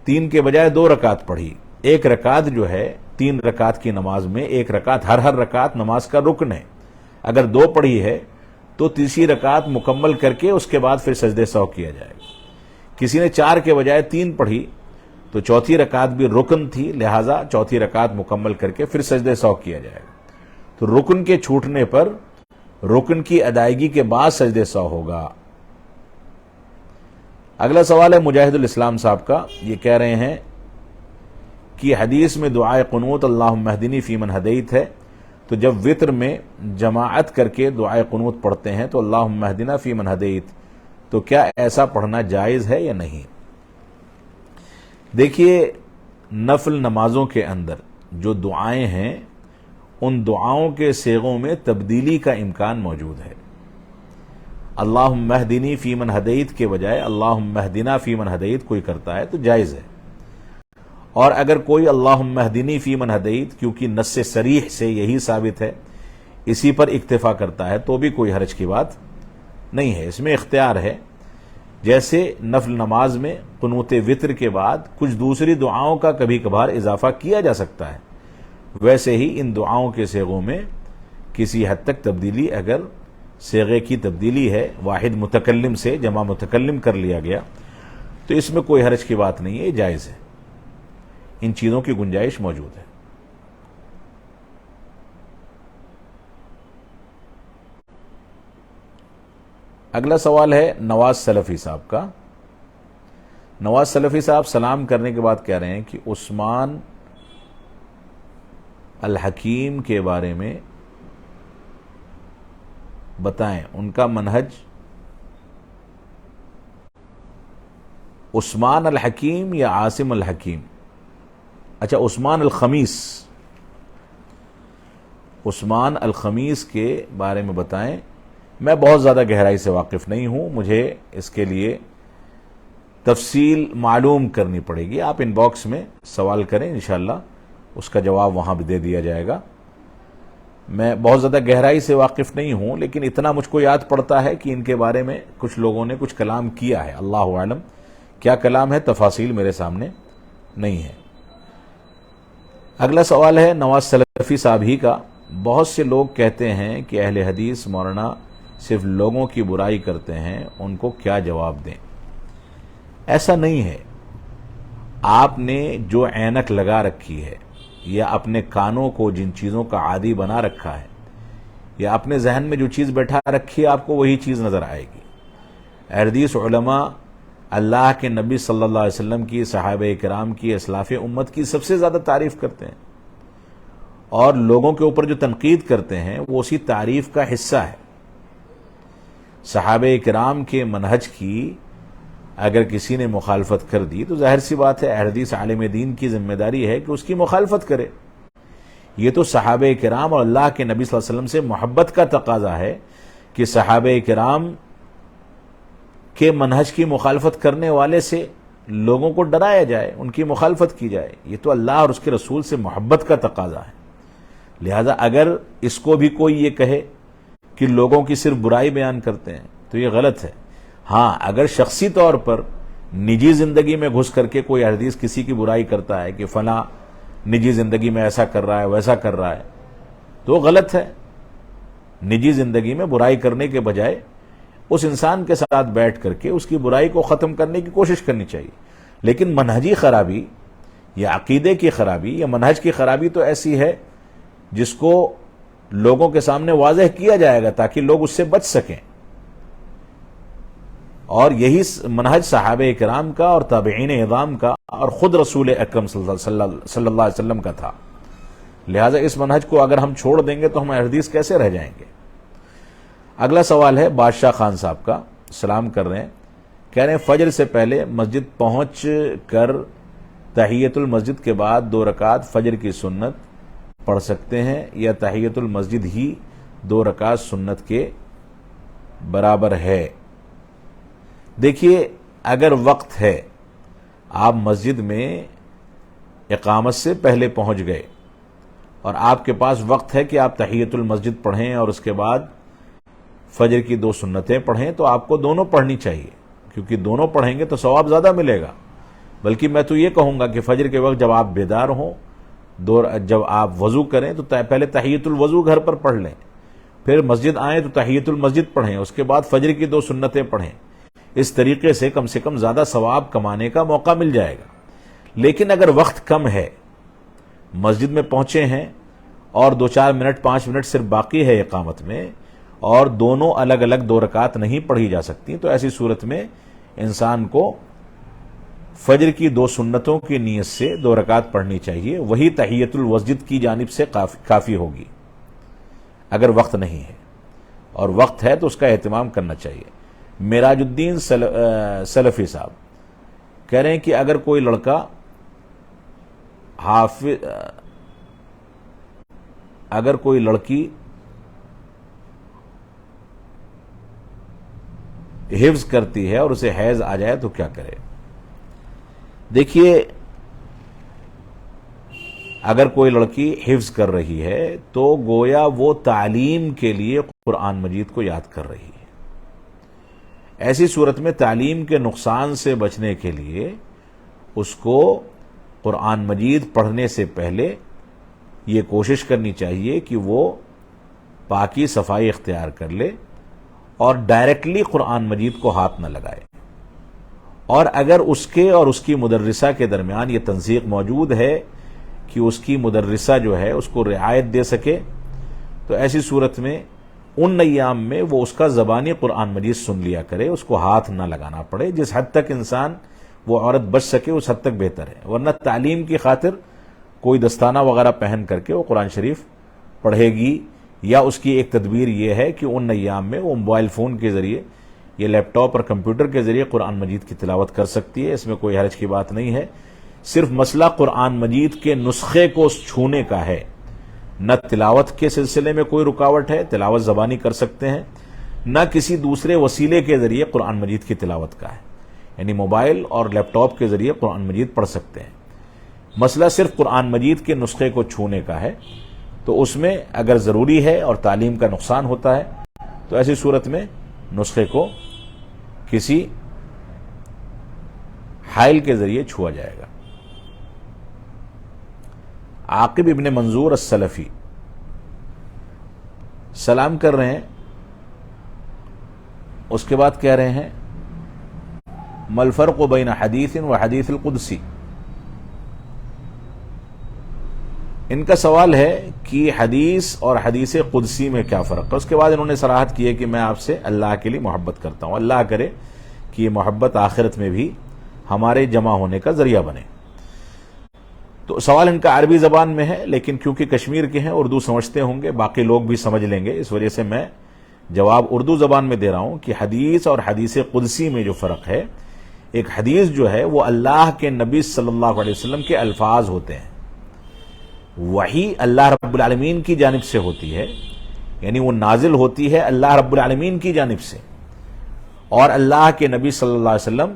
3 کے بجائے 2 رکعت پڑھی، ایک رکعت جو ہے 3 رکعت کی نماز میں ایک رکعت، ہر رکعت نماز کا رکن ہے، اگر 2 پڑھی ہے تو تیسری رکعت مکمل کر کے اس کے بعد پھر سجدے سہو کیا جائے گا۔ کسی نے 4 کے بجائے 3 پڑھی تو چوتھی رکعت بھی رکن تھی، لہٰذا چوتھی رکعت مکمل کر کے پھر سجدے سہو کیا جائے گا۔ تو رکن کے چھوٹنے پر رکن کی ادائیگی کے بعد سجدے سہو ہوگا۔ اگلا سوال ہے مجاہد الاسلام صاحب کا، یہ کہہ رہے ہیں کہ حدیث میں دعائے قنوت اللہم اہدنی فی من ہدیت ہے، تو جب وطر میں جماعت کر کے دعائے قنوت پڑھتے ہیں تو اللہم اہدنا فی من ہدیت، تو کیا ایسا پڑھنا جائز ہے یا نہیں؟ دیکھیے، نفل نمازوں کے اندر جو دعائیں ہیں ان دعاؤں کے صیغوں میں تبدیلی کا امکان موجود ہے۔ اللہم اہدنی فی من ہدیت کے بجائے اللہم اہدنا فی من ہدیت کوئی کرتا ہے تو جائز ہے، اور اگر کوئی اللہم اہدنی فی من ہدیت کیونکہ نص صریح سے یہی ثابت ہے اسی پر اکتفا کرتا ہے تو بھی کوئی حرج کی بات نہیں ہے، اس میں اختیار ہے۔ جیسے نفل نماز میں قنوت وطر کے بعد کچھ دوسری دعاؤں کا کبھی کبھار اضافہ کیا جا سکتا ہے، ویسے ہی ان دعاؤں کے صیغوں میں کسی حد تک تبدیلی، اگر صیغے کی تبدیلی ہے، واحد متکلم سے جمع متکلم کر لیا گیا، تو اس میں کوئی حرج کی بات نہیں ہے، یہ جائز ہے، ان چیزوں کی گنجائش موجود ہے۔ اگلا سوال ہے نواز سلفی صاحب کا۔ نواز سلفی صاحب سلام کرنے کے بعد کہہ رہے ہیں کہ عثمان الحکیم کے بارے میں بتائیں، ان کا منہج عثمان الحکیم یا عاصم الحکیم؟ اچھا، عثمان الخمیس، عثمان الخمیس کے بارے میں بتائیں۔ میں بہت زیادہ گہرائی سے واقف نہیں ہوں، مجھے اس کے لیے تفصیل معلوم کرنی پڑے گی۔ آپ ان باکس میں سوال کریں، انشاءاللہ اس کا جواب وہاں بھی دے دیا جائے گا۔ میں بہت زیادہ گہرائی سے واقف نہیں ہوں، لیکن اتنا مجھ کو یاد پڑتا ہے کہ ان کے بارے میں کچھ لوگوں نے کچھ کلام کیا ہے، اللہ اعلم کیا کلام ہے، تفاصیل میرے سامنے نہیں ہے۔ اگلا سوال ہے نواز سلفی صاحب ہی کا۔ بہت سے لوگ کہتے ہیں کہ اہل حدیث مولانا صرف لوگوں کی برائی کرتے ہیں، ان کو کیا جواب دیں؟ ایسا نہیں ہے۔ آپ نے جو عینک لگا رکھی ہے یا اپنے کانوں کو جن چیزوں کا عادی بنا رکھا ہے یا اپنے ذہن میں جو چیز بیٹھا رکھی ہے، آپ کو وہی چیز نظر آئے گی۔ اہل حدیث علماء اللہ کے نبی صلی اللہ علیہ وسلم کی، صحابہ کرام کی، اسلاف امت کی سب سے زیادہ تعریف کرتے ہیں، اور لوگوں کے اوپر جو تنقید کرتے ہیں وہ اسی تعریف کا حصہ ہے۔ صحابہ کرام کے منہج کی اگر کسی نے مخالفت کر دی تو ظاہر سی بات ہے اہل حدیث عالم دین کی ذمہ داری ہے کہ اس کی مخالفت کرے۔ یہ تو صحابہ کرام اور اللہ کے نبی صلی اللہ علیہ وسلم سے محبت کا تقاضا ہے کہ صحابہ کرام کے منہج کی مخالفت کرنے والے سے لوگوں کو ڈرایا جائے، ان کی مخالفت کی جائے۔ یہ تو اللہ اور اس کے رسول سے محبت کا تقاضا ہے۔ لہذا اگر اس کو بھی کوئی یہ کہے کہ لوگوں کی صرف برائی بیان کرتے ہیں تو یہ غلط ہے۔ ہاں، اگر شخصی طور پر نجی زندگی میں گھس کر کے کوئی حدیث کسی کی برائی کرتا ہے کہ فلاں نجی زندگی میں ایسا کر رہا ہے ویسا کر رہا ہے، تو غلط ہے۔ نجی زندگی میں برائی کرنے کے بجائے اس انسان کے ساتھ بیٹھ کر کے اس کی برائی کو ختم کرنے کی کوشش کرنی چاہیے۔ لیکن منہجی خرابی یا عقیدے کی خرابی یا منہج کی خرابی تو ایسی ہے جس کو لوگوں کے سامنے واضح کیا جائے گا تاکہ لوگ اس سے بچ سکیں، اور یہی منہج صحابہ کرام کا اور تابعین اعظام کا اور خود رسول اکرم صلی اللہ علیہ وسلم کا تھا۔ لہذا اس منہج کو اگر ہم چھوڑ دیں گے تو ہم حدیث کیسے رہ جائیں گے؟ اگلا سوال ہے بادشاہ خان صاحب کا، سلام کر رہے ہیں، کہہ رہے ہیں فجر سے پہلے مسجد پہنچ کر تحیت المسجد کے بعد 2 رکعت فجر کی سنت پڑھ سکتے ہیں یا تحیت المسجد ہی 2 رکعت سنت کے برابر ہے؟ دیکھیے، اگر وقت ہے، آپ مسجد میں اقامت سے پہلے پہنچ گئے اور آپ کے پاس وقت ہے کہ آپ تحیت المسجد پڑھیں اور اس کے بعد فجر کی 2 سنتیں پڑھیں، تو آپ کو دونوں پڑھنی چاہیے، کیونکہ دونوں پڑھیں گے تو ثواب زیادہ ملے گا۔ بلکہ میں تو یہ کہوں گا کہ فجر کے وقت جب آپ بیدار ہوں، جب آپ وضو کریں تو پہلے تحیت الوضو گھر پر پڑھ لیں، پھر مسجد آئیں تو تحیت المسجد پڑھیں، اس کے بعد فجر کی 2 سنتیں پڑھیں۔ اس طریقے سے کم زیادہ ثواب کمانے کا موقع مل جائے گا۔ لیکن اگر وقت کم ہے، مسجد میں پہنچے ہیں اور 2-4 منٹ 5 منٹ صرف باقی ہے اقامت میں، اور دونوں الگ الگ 2 رکعت نہیں پڑھی جا سکتی، تو ایسی صورت میں انسان کو فجر کی 2 سنتوں کی نیت سے 2 رکعت پڑھنی چاہیے، وہی تحیت المسجد کی جانب سے کافی ہوگی اگر وقت نہیں ہے، اور وقت ہے تو اس کا اہتمام کرنا چاہیے۔ معراج الدین سلفی صاحب کہہ رہے ہیں کہ اگر کوئی لڑکا اگر کوئی لڑکی حفظ کرتی ہے اور اسے حیض آ جائے تو کیا کرے؟ دیکھیے، اگر کوئی لڑکی حفظ کر رہی ہے تو گویا وہ تعلیم کے لیے قرآن مجید کو یاد کر رہی ہے۔ ایسی صورت میں تعلیم کے نقصان سے بچنے کے لیے اس کو قرآن مجید پڑھنے سے پہلے یہ کوشش کرنی چاہیے کہ وہ پاکی صفائی اختیار کر لے اور ڈائریکٹلی قرآن مجید کو ہاتھ نہ لگائے۔ اور اگر اس کے اور اس کی مدرسہ کے درمیان یہ تنسیق موجود ہے کہ اس کی مدرسہ جو ہے اس کو رعایت دے سکے، تو ایسی صورت میں ان ایام میں وہ اس کا زبانی قرآن مجید سن لیا کرے، اس کو ہاتھ نہ لگانا پڑے۔ جس حد تک انسان وہ عورت بچ سکے اس حد تک بہتر ہے، ورنہ تعلیم کی خاطر کوئی دستانہ وغیرہ پہن کر کے وہ قرآن شریف پڑھے گی، یا اس کی ایک تدبیر یہ ہے کہ ان ایام میں وہ موبائل فون کے ذریعے یا لیپ ٹاپ اور کمپیوٹر کے ذریعے قرآن مجید کی تلاوت کر سکتی ہے، اس میں کوئی حرج کی بات نہیں ہے۔ صرف مسئلہ قرآن مجید کے نسخے کو چھونے کا ہے، نہ تلاوت کے سلسلے میں کوئی رکاوٹ ہے، تلاوت زبانی کر سکتے ہیں، نہ کسی دوسرے وسیلے کے ذریعے قرآن مجید کی تلاوت کا ہے، یعنی موبائل اور لیپ ٹاپ کے ذریعے قرآن مجید پڑھ سکتے ہیں۔ مسئلہ صرف قرآن مجید کے نسخے کو چھونے کا ہے، تو اس میں اگر ضروری ہے اور تعلیم کا نقصان ہوتا ہے تو ایسی صورت میں نسخے کو کسی حائل کے ذریعے چھوا جائے گا۔ عاقب ابن منظور السلفی سلام کر رہے ہیں، اس کے بعد کہہ رہے ہیں ما الفرق بین حدیث و حدیث القدسی۔ ان کا سوال ہے کہ حدیث اور حدیث قدسی میں کیا فرق ہے۔ اس کے بعد انہوں نے صراحت کی ہے کہ میں آپ سے اللہ کے لیے محبت کرتا ہوں، اللہ کرے کہ یہ محبت آخرت میں بھی ہمارے جمع ہونے کا ذریعہ بنے۔ تو سوال ان کا عربی زبان میں ہے، لیکن کیونکہ کشمیر کے ہیں اردو سمجھتے ہوں گے، باقی لوگ بھی سمجھ لیں گے، اس وجہ سے میں جواب اردو زبان میں دے رہا ہوں کہ حدیث اور حدیث قدسی میں جو فرق ہے، ایک حدیث جو ہے وہ اللہ کے نبی صلی اللہ علیہ وسلم کے الفاظ ہوتے ہیں، وحی اللہ رب العالمین کی جانب سے ہوتی ہے، یعنی وہ نازل ہوتی ہے اللہ رب العالمین کی جانب سے، اور اللہ کے نبی صلی اللہ علیہ وسلم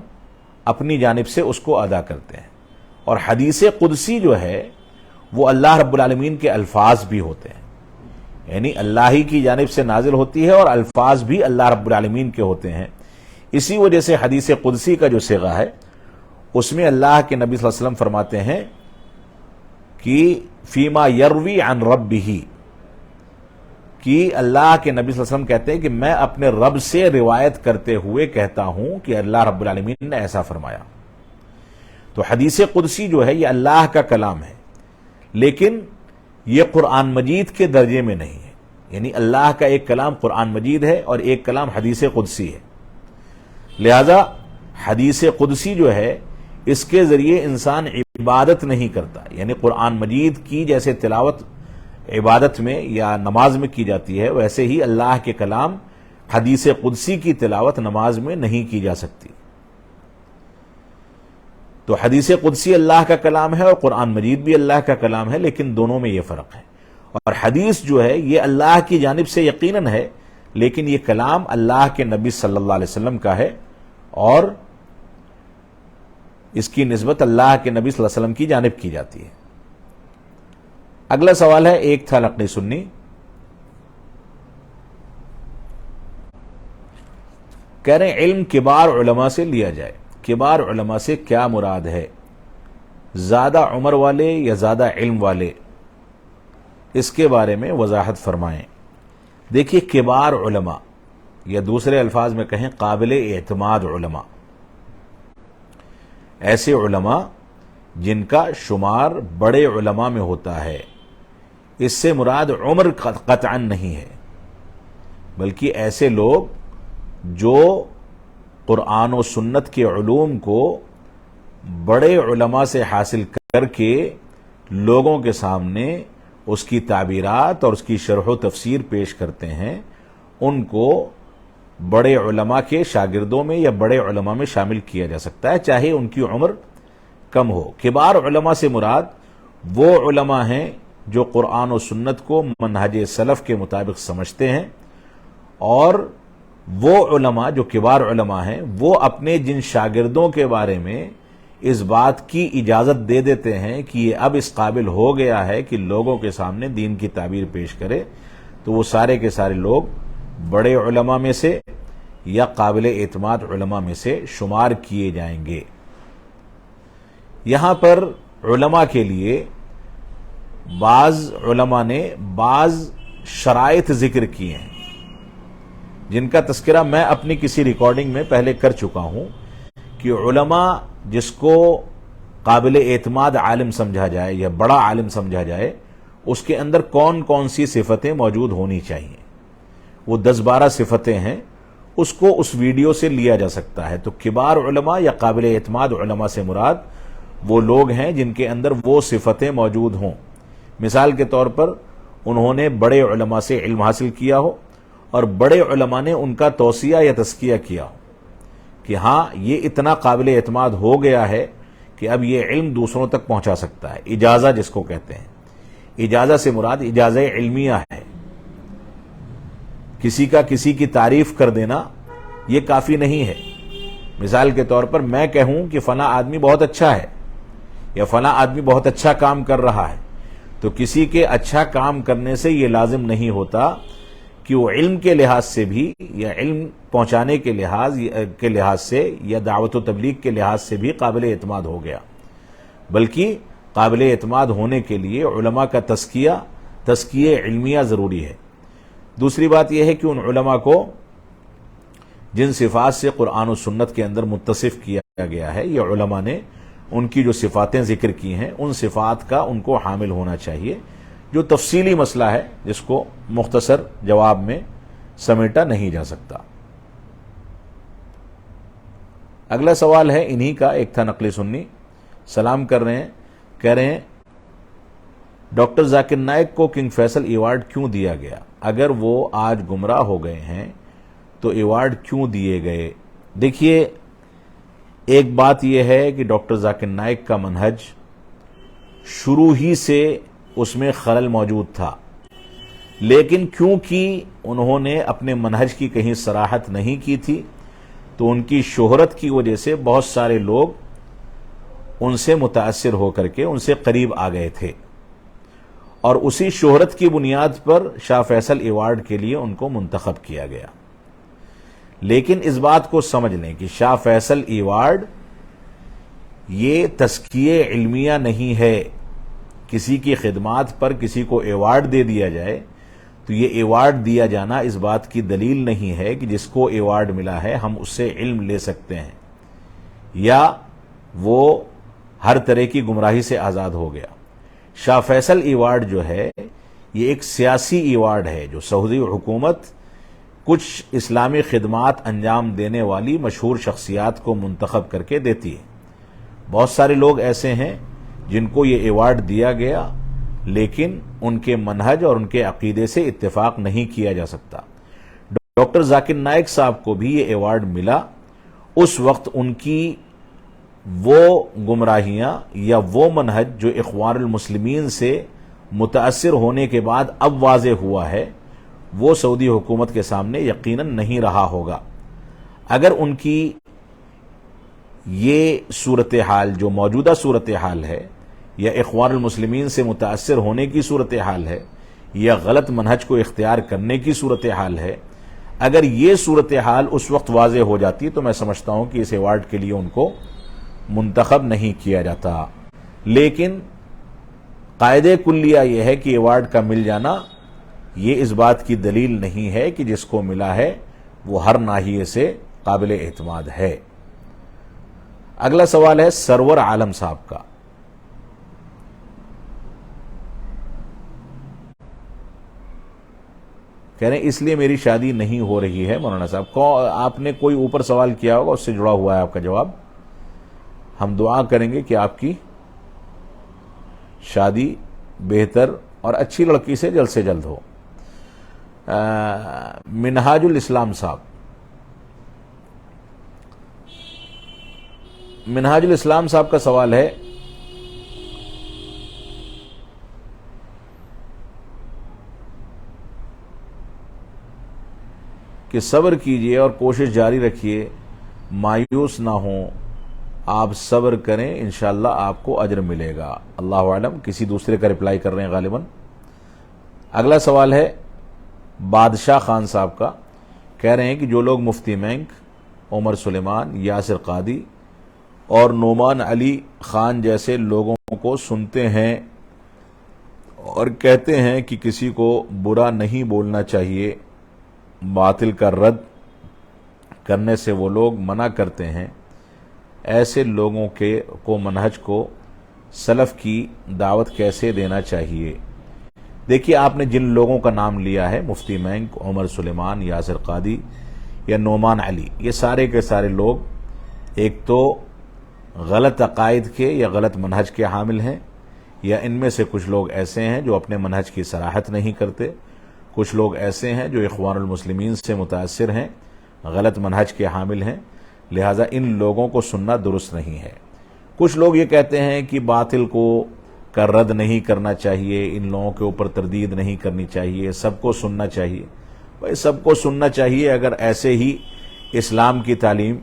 اپنی جانب سے اس کو ادا کرتے ہیں۔ اور حدیث قدسی جو ہے وہ اللہ رب العالمین کے الفاظ بھی ہوتے ہیں، یعنی اللہ ہی کی جانب سے نازل ہوتی ہے اور الفاظ بھی اللہ رب العالمین کے ہوتے ہیں۔ اسی وجہ سے حدیث قدسی کا جو صیغہ ہے اس میں اللہ کے نبی صلی اللہ علیہ وسلم فرماتے ہیں کہ فیما یروی عن ربہ، کہ اللہ کے نبی صلی اللہ علیہ وسلم کہتے ہیں کہ میں اپنے رب سے روایت کرتے ہوئے کہتا ہوں کہ اللہ رب العالمین نے ایسا فرمایا۔ تو حدیث قدسی جو ہے یہ اللہ کا کلام ہے، لیکن یہ قرآن مجید کے درجے میں نہیں ہے، یعنی اللہ کا ایک کلام قرآن مجید ہے اور ایک کلام حدیث قدسی ہے۔ لہذا حدیث قدسی جو ہے اس کے ذریعے انسان عبادت نہیں کرتا، یعنی قرآن مجید کی جیسے تلاوت عبادت میں یا نماز میں کی جاتی ہے، ویسے ہی اللہ کے کلام حدیث قدسی کی تلاوت نماز میں نہیں کی جا سکتی۔ تو حدیث قدسی اللہ کا کلام ہے اور قرآن مجید بھی اللہ کا کلام ہے، لیکن دونوں میں یہ فرق ہے۔ اور حدیث جو ہے یہ اللہ کی جانب سے یقیناً ہے، لیکن یہ کلام اللہ کے نبی صلی اللہ علیہ وسلم کا ہے اور اس کی نسبت اللہ کے نبی صلی اللہ علیہ وسلم کی جانب کی جاتی ہے۔ اگلا سوال ہے، ایک تھا لقنی سنی، کہہ رہے ہیں علم کبار علماء سے لیا جائے، کبار علماء سے کیا مراد ہے؟ زیادہ عمر والے یا زیادہ علم والے؟ اس کے بارے میں وضاحت فرمائیں۔ دیکھیے کبار علماء یا دوسرے الفاظ میں کہیں قابل اعتماد علماء، ایسے علماء جن کا شمار بڑے علماء میں ہوتا ہے، اس سے مراد عمر قطعا نہیں ہے، بلکہ ایسے لوگ جو قرآن و سنت کے علوم کو بڑے علماء سے حاصل کر کے لوگوں کے سامنے اس کی تعبیرات اور اس کی شرح و تفسیر پیش کرتے ہیں، ان کو بڑے علماء کے شاگردوں میں یا بڑے علماء میں شامل کیا جا سکتا ہے، چاہے ان کی عمر کم ہو۔ کبار علماء سے مراد وہ علماء ہیں جو قرآن و سنت کو منہج سلف کے مطابق سمجھتے ہیں، اور وہ علماء جو کبار علماء ہیں وہ اپنے جن شاگردوں کے بارے میں اس بات کی اجازت دے دیتے ہیں کہ یہ اب اس قابل ہو گیا ہے کہ لوگوں کے سامنے دین کی تعبیر پیش کرے، تو وہ سارے کے سارے لوگ بڑے علماء میں سے یا قابل اعتماد علماء میں سے شمار کیے جائیں گے۔ یہاں پر علماء کے لیے بعض علماء نے بعض شرائط ذکر کیے ہیں، جن کا تذکرہ میں اپنی کسی ریکارڈنگ میں پہلے کر چکا ہوں کہ علماء جس کو قابل اعتماد عالم سمجھا جائے یا بڑا عالم سمجھا جائے، اس کے اندر کون کون سی صفتیں موجود ہونی چاہیے۔ وہ 10-12 صفتیں ہیں، اس کو اس ویڈیو سے لیا جا سکتا ہے۔ تو کبار علماء یا قابل اعتماد علماء سے مراد وہ لوگ ہیں جن کے اندر وہ صفتیں موجود ہوں. مثال کے طور پر انہوں نے بڑے علماء سے علم حاصل کیا ہو اور بڑے علماء نے ان کا توصیہ یا تزکیہ کیا ہو کہ ہاں یہ اتنا قابل اعتماد ہو گیا ہے کہ اب یہ علم دوسروں تک پہنچا سکتا ہے. اجازہ جس کو کہتے ہیں، اجازہ سے مراد اجازہ علمیہ ہے. کسی کا کسی کی تعریف کر دینا یہ کافی نہیں ہے. مثال کے طور پر میں کہوں کہ فلاں آدمی بہت اچھا ہے یا فلاں آدمی بہت اچھا کام کر رہا ہے، تو کسی کے اچھا کام کرنے سے یہ لازم نہیں ہوتا کہ وہ علم کے لحاظ سے بھی یا علم پہنچانے کے لحاظ سے یا دعوت و تبلیغ کے لحاظ سے بھی قابل اعتماد ہو گیا، بلکہ قابل اعتماد ہونے کے لیے علماء کا تزکیہ علمیہ ضروری ہے. دوسری بات یہ ہے کہ ان علماء کو جن صفات سے قرآن و سنت کے اندر متصف کیا گیا ہے، یہ علماء نے ان کی جو صفاتیں ذکر کی ہیں ان صفات کا ان کو حامل ہونا چاہیے، جو تفصیلی مسئلہ ہے جس کو مختصر جواب میں سمیٹا نہیں جا سکتا. اگلا سوال ہے انہی کا، ایک تھا نقلی سنی، سلام کر رہے ہیں، کہہ رہے ہیں ڈاکٹر ذاکر نائک کو کنگ فیصل ایوارڈ کیوں دیا گیا؟ اگر وہ آج گمراہ ہو گئے ہیں تو ایوارڈ کیوں دیے گئے؟ دیکھیے، ایک بات یہ ہے کہ ڈاکٹر ذاکر نائک کا منہج شروع ہی سے اس میں خلل موجود تھا، لیکن کیونکہ انہوں نے اپنے منہج کی کہیں صراحت نہیں کی تھی تو ان کی شہرت کی وجہ سے بہت سارے لوگ ان سے متاثر ہو کر کے ان سے قریب آ گئے تھے، اور اسی شہرت کی بنیاد پر شاہ فیصل ایوارڈ کے لیے ان کو منتخب کیا گیا. لیکن اس بات کو سمجھ لیں کہ شاہ فیصل ایوارڈ یہ تزکیہ علمیہ نہیں ہے. کسی کی خدمات پر کسی کو ایوارڈ دے دیا جائے تو یہ ایوارڈ دیا جانا اس بات کی دلیل نہیں ہے کہ جس کو ایوارڈ ملا ہے ہم اس سے علم لے سکتے ہیں یا وہ ہر طرح کی گمراہی سے آزاد ہو گیا. شاہ فیصل ایوارڈ جو ہے یہ ایک سیاسی ایوارڈ ہے جو سعودی حکومت کچھ اسلامی خدمات انجام دینے والی مشہور شخصیات کو منتخب کر کے دیتی ہے. بہت سارے لوگ ایسے ہیں جن کو یہ ایوارڈ دیا گیا لیکن ان کے منہج اور ان کے عقیدے سے اتفاق نہیں کیا جا سکتا. ڈاکٹر ذاکر نائک صاحب کو بھی یہ ایوارڈ ملا، اس وقت ان کی وہ گمراہیاں یا وہ منہج جو اخوان المسلمین سے متاثر ہونے کے بعد اب واضح ہوا ہے وہ سعودی حکومت کے سامنے یقیناً نہیں رہا ہوگا. اگر ان کی یہ صورتحال جو موجودہ صورتحال ہے یا اخوان المسلمین سے متاثر ہونے کی صورتحال ہے یا غلط منہج کو اختیار کرنے کی صورتحال ہے، اگر یہ صورتحال اس وقت واضح ہو جاتی تو میں سمجھتا ہوں کہ اس ایوارڈ کے لیے ان کو منتخب نہیں کیا جاتا. لیکن قاعدہ کلیہ یہ ہے کہ ایوارڈ کا مل جانا یہ اس بات کی دلیل نہیں ہے کہ جس کو ملا ہے وہ ہر ناحیے سے قابل اعتماد ہے. اگلا سوال ہے سرور عالم صاحب کا. کہہ رہے ہیں اس لیے میری شادی نہیں ہو رہی ہے. مولانا صاحب کو آپ نے کوئی اوپر سوال کیا ہوگا، اس سے جڑا ہوا ہے آپ کا جواب. ہم دعا کریں گے کہ آپ کی شادی بہتر اور اچھی لڑکی سے جلد ہو. منہاج الاسلام صاحب، منہاج الاسلام صاحب کا سوال ہے کہ صبر کیجئے اور کوشش جاری رکھیے، مایوس نہ ہوں، آپ صبر کریں انشاءاللہ آپ کو اجر ملے گا. اللہ اعلم. کسی دوسرے کا رپلائی کر رہے ہیں غالباً. اگلا سوال ہے بادشاہ خان صاحب کا. کہہ رہے ہیں کہ جو لوگ مفتی مینک، عمر سلیمان، یاسر قادی اور نعمان علی خان جیسے لوگوں کو سنتے ہیں اور کہتے ہیں کہ کسی کو برا نہیں بولنا چاہیے، باطل کا رد کرنے سے وہ لوگ منع کرتے ہیں، ایسے لوگوں کو منہج کو سلف کی دعوت کیسے دینا چاہیے؟ دیکھیے، آپ نے جن لوگوں کا نام لیا ہے، مفتی مینک، عمر سلیمان، یاسر قادی یا نعمان علی، یہ سارے کے سارے لوگ ایک تو غلط عقائد کے یا غلط منہج کے حامل ہیں، یا ان میں سے کچھ لوگ ایسے ہیں جو اپنے منہج کی صراحت نہیں کرتے، کچھ لوگ ایسے ہیں جو اخوان المسلمین سے متاثر ہیں، غلط منہج کے حامل ہیں، لہٰذا ان لوگوں کو سننا درست نہیں ہے۔ کچھ لوگ یہ کہتے ہیں کہ باطل کو رد نہیں کرنا چاہیے، ان لوگوں کے اوپر تردید نہیں کرنی چاہیے، سب کو سننا چاہیے۔ بھائی سب کو سننا چاہیے اگر ایسے ہی اسلام کی تعلیم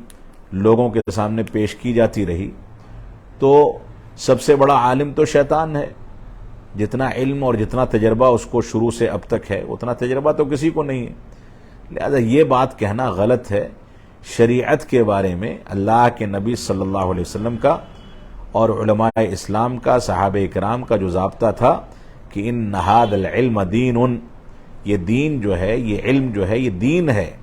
لوگوں کے سامنے پیش کی جاتی رہی تو سب سے بڑا عالم تو شیطان ہے۔ جتنا علم اور جتنا تجربہ اس کو شروع سے اب تک ہے اتنا تجربہ تو کسی کو نہیں ہے، لہذا یہ بات کہنا غلط ہے۔ شریعت کے بارے میں اللہ کے نبی صلی اللہ علیہ وسلم کا اور علماء اسلام کا، صحابہ کرام کا جو ضابطہ تھا کہ ان ھذا العلم دین، یہ دین جو ہے، یہ علم جو ہے، یہ دین ہے،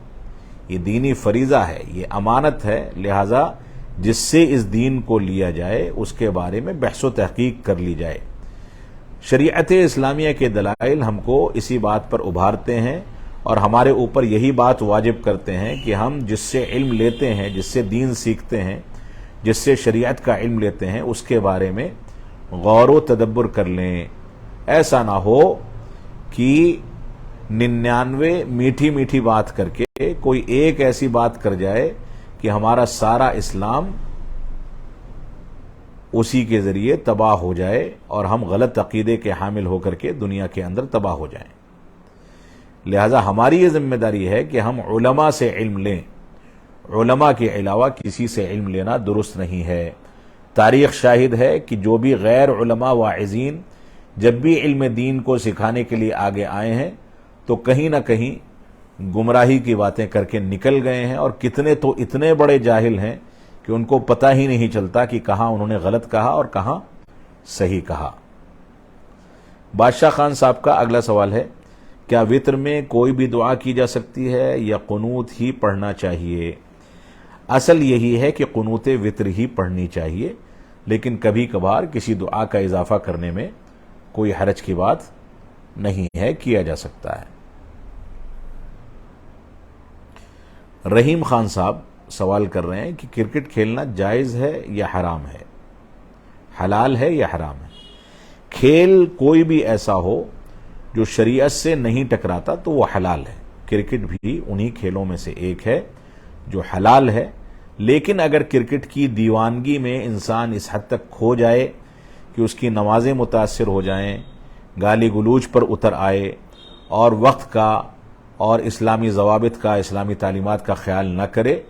یہ دینی فریضہ ہے، یہ امانت ہے، لہذا جس سے اس دین کو لیا جائے اس کے بارے میں بحث و تحقیق کر لی جائے۔ شریعت اسلامیہ کے دلائل ہم کو اسی بات پر ابھارتے ہیں اور ہمارے اوپر یہی بات واجب کرتے ہیں کہ ہم جس سے علم لیتے ہیں، جس سے دین سیکھتے ہیں، جس سے شریعت کا علم لیتے ہیں، اس کے بارے میں غور و تدبر کر لیں۔ ایسا نہ ہو کہ 99 میٹھی میٹھی بات کر کے کوئی ایک ایسی بات کر جائے کہ ہمارا سارا اسلام اسی کے ذریعے تباہ ہو جائے اور ہم غلط عقیدے کے حامل ہو کر کے دنیا کے اندر تباہ ہو جائیں۔ لہذا ہماری یہ ذمہ داری ہے کہ ہم علماء سے علم لیں، علماء کے علاوہ کسی سے علم لینا درست نہیں ہے۔ تاریخ شاہد ہے کہ جو بھی غیر علماء واعظین جب بھی علم دین کو سکھانے کے لیے آگے آئے ہیں تو کہیں نہ کہیں گمراہی کی باتیں کر کے نکل گئے ہیں، اور کتنے تو اتنے بڑے جاہل ہیں کہ ان کو پتہ ہی نہیں چلتا کہ کہاں انہوں نے غلط کہا اور کہاں صحیح کہا۔ بادشاہ خان صاحب کا اگلا سوال ہے، کیا وتر میں کوئی بھی دعا کی جا سکتی ہے یا قنوت ہی پڑھنا چاہیے؟ اصل یہی ہے کہ قنوت وتر ہی پڑھنی چاہیے، لیکن کبھی کبھار کسی دعا کا اضافہ کرنے میں کوئی حرج کی بات نہیں ہے، کیا جا سکتا ہے۔ رحیم خان صاحب سوال کر رہے ہیں کہ کرکٹ کھیلنا جائز ہے یا حرام ہے، حلال ہے یا حرام ہے؟ کھیل کوئی بھی ایسا ہو جو شریعت سے نہیں ٹکراتا تو وہ حلال ہے۔ کرکٹ بھی انہی کھیلوں میں سے ایک ہے جو حلال ہے، لیکن اگر کرکٹ کی دیوانگی میں انسان اس حد تک کھو جائے کہ اس کی نمازیں متاثر ہو جائیں، گالی گلوچ پر اتر آئے اور وقت کا اور اسلامی ضوابط کا، اسلامی تعلیمات کا خیال نہ کرے،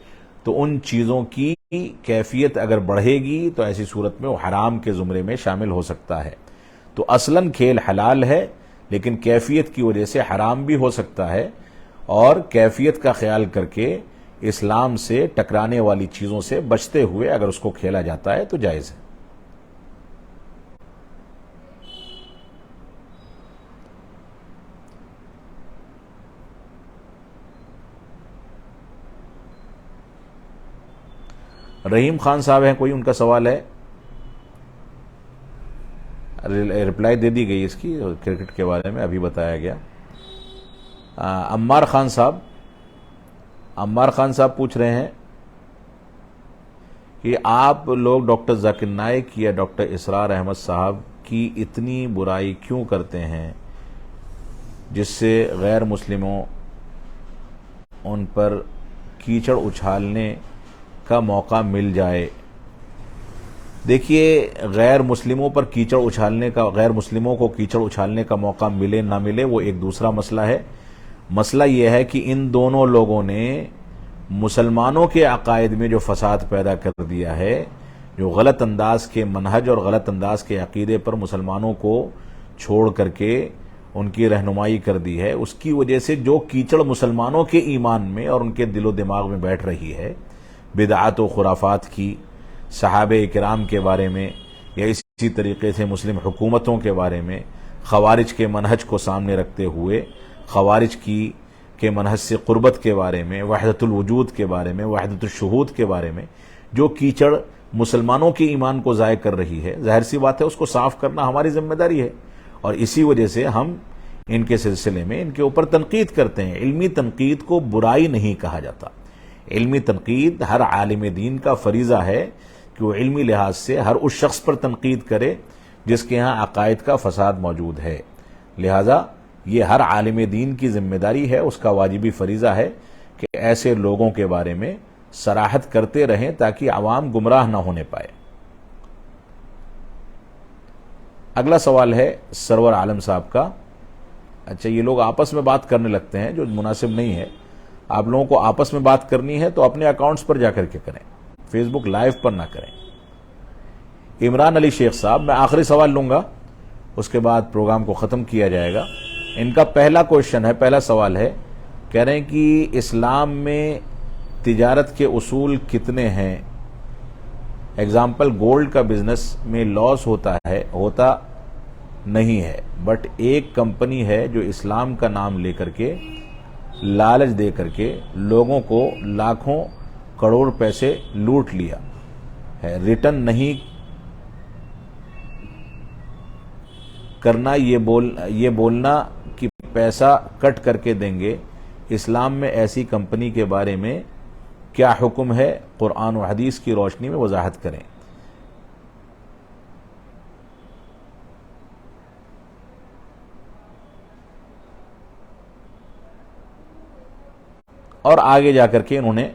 تو ان چیزوں کی کیفیت اگر بڑھے گی تو ایسی صورت میں وہ حرام کے زمرے میں شامل ہو سکتا ہے۔ تو اصلاً کھیل حلال ہے، لیکن کیفیت کی وجہ سے حرام بھی ہو سکتا ہے، اور کیفیت کا خیال کر کے اسلام سے ٹکرانے والی چیزوں سے بچتے ہوئے اگر اس کو کھیلا جاتا ہے تو جائز ہے۔ رحیم خان صاحب ہیں کوئی، ان کا سوال ہے، رپلائی دے دی گئی اس کی، کرکٹ کے بارے میں ابھی بتایا گیا۔ عمار خان صاحب پوچھ رہے ہیں کہ آپ لوگ ڈاکٹر ذاکر نائک یا ڈاکٹر اسرار احمد صاحب کی اتنی برائی کیوں کرتے ہیں جس سے غیر مسلموں ان پر کیچڑ اچھالنے کا موقع مل جائے؟ دیکھیے، غیر مسلموں پر کیچڑ اچھالنے کا، غیر مسلموں کو کیچڑ اچھالنے کا موقع ملے نہ ملے وہ ایک دوسرا مسئلہ ہے۔ مسئلہ یہ ہے کہ ان دونوں لوگوں نے مسلمانوں کے عقائد میں جو فساد پیدا کر دیا ہے، جو غلط انداز کے منہج اور غلط انداز کے عقیدے پر مسلمانوں کو چھوڑ کر کے ان کی رہنمائی کر دی ہے، اس کی وجہ سے جو کیچڑ مسلمانوں کے ایمان میں اور ان کے دل و دماغ میں بیٹھ رہی ہے، بدعات و خرافات کی، صحابہ کرام کے بارے میں، یا اسی طریقے سے مسلم حکومتوں کے بارے میں، خوارج کے منہج کو سامنے رکھتے ہوئے خوارج کے منہج سے قربت کے بارے میں، وحدت الوجود کے بارے میں، وحدت الشہود کے بارے میں جو کیچڑ مسلمانوں کے ایمان کو ضائع کر رہی ہے، ظاہر سی بات ہے اس کو صاف کرنا ہماری ذمہ داری ہے، اور اسی وجہ سے ہم ان کے سلسلے میں ان کے اوپر تنقید کرتے ہیں۔ علمی تنقید کو برائی نہیں کہا جاتا، علمی تنقید ہر عالم دین کا فریضہ ہے کہ وہ علمی لحاظ سے ہر اس شخص پر تنقید کرے جس کے ہاں عقائد کا فساد موجود ہے. لہذا یہ ہر عالم دین کی ذمہ داری ہے، اس کا واجبی فریضہ ہے کہ ایسے لوگوں کے بارے میں صراحت کرتے رہیں تاکہ عوام گمراہ نہ ہونے پائے. اگلا سوال ہے سرور عالم صاحب کا. اچھا، یہ لوگ آپس میں بات کرنے لگتے ہیں جو مناسب نہیں ہے. آپ لوگوں کو آپس میں بات کرنی ہے تو اپنے اکاؤنٹس پر جا کر کے کریں، فیس بک لائیو پر نہ کریں. عمران علی شیخ صاحب، میں آخری سوال لوں گا، اس کے بعد پروگرام کو ختم کیا جائے گا. ان کا پہلا کوشچن ہے، پہلا سوال ہے، کہہ رہے ہیں کہ اسلام میں تجارت کے اصول کتنے ہیں؟ ایگزامپل گولڈ کا بزنس میں لاس ہوتا نہیں ہے، بٹ ایک کمپنی ہے جو اسلام کا نام لے کر کے لالچ دے کر کے لوگوں کو لاکھوں کروڑ پیسے لوٹ لیا ہے. ریٹرن نہیں کرنا، یہ بولنا کہ پیسہ کٹ کر کے دیں گے. اسلام میں ایسی کمپنی کے بارے میں کیا حکم ہے؟ قرآن و حدیث کی روشنی میں وضاحت کریں. اور آگے جا کر کے انہوں نے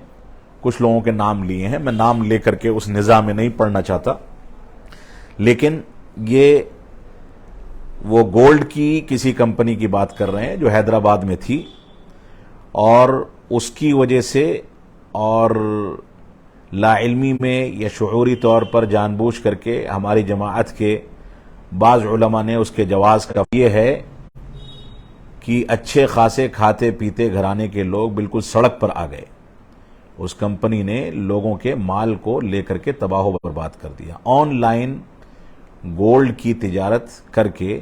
کچھ لوگوں کے نام لیے ہیں. میں نام لے کر کے اس نظام میں نہیں پڑھنا چاہتا، لیکن یہ وہ گولڈ کی کسی کمپنی کی بات کر رہے ہیں جو حیدرآباد میں تھی، اور اس کی وجہ سے اور لا علمی میں یا شعوری طور پر جان بوجھ کر کے ہماری جماعت کے بعض علماء نے اس کے جواز کا یہ ہے کہ اچھے خاصے کھاتے پیتے گھرانے کے لوگ بالکل سڑک پر آ گئے. اس کمپنی نے لوگوں کے مال کو لے کر کے تباہ و برباد کر دیا. آن لائن گولڈ کی تجارت کر کے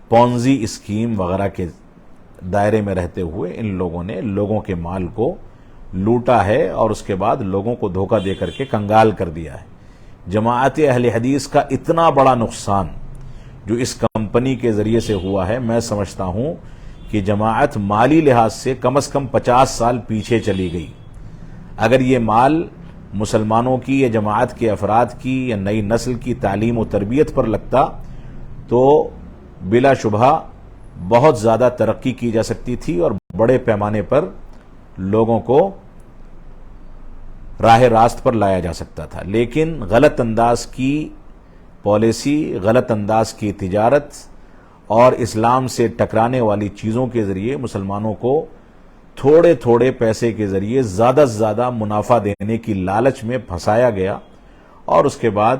پونزی اسکیم وغیرہ کے دائرے میں رہتے ہوئے ان لوگوں نے لوگوں کے مال کو لوٹا ہے اور اس کے بعد لوگوں کو دھوکہ دے کر کے کنگال کر دیا ہے. جماعت اہل حدیث کا اتنا بڑا نقصان جو اس کمپنی کے ذریعے سے ہوا ہے، میں سمجھتا ہوں کہ جماعت مالی لحاظ سے کم از کم 50 سال پیچھے چلی گئی. اگر یہ مال مسلمانوں کی یا جماعت کے افراد کی یا نئی نسل کی تعلیم و تربیت پر لگتا تو بلا شبہ بہت زیادہ ترقی کی جا سکتی تھی اور بڑے پیمانے پر لوگوں کو راہ راست پر لایا جا سکتا تھا. لیکن غلط انداز کی پالیسی، غلط انداز کی تجارت اور اسلام سے ٹکرانے والی چیزوں کے ذریعے مسلمانوں کو تھوڑے تھوڑے پیسے کے ذریعے زیادہ سے زیادہ منافع دینے کی لالچ میں پھنسایا گیا اور اس کے بعد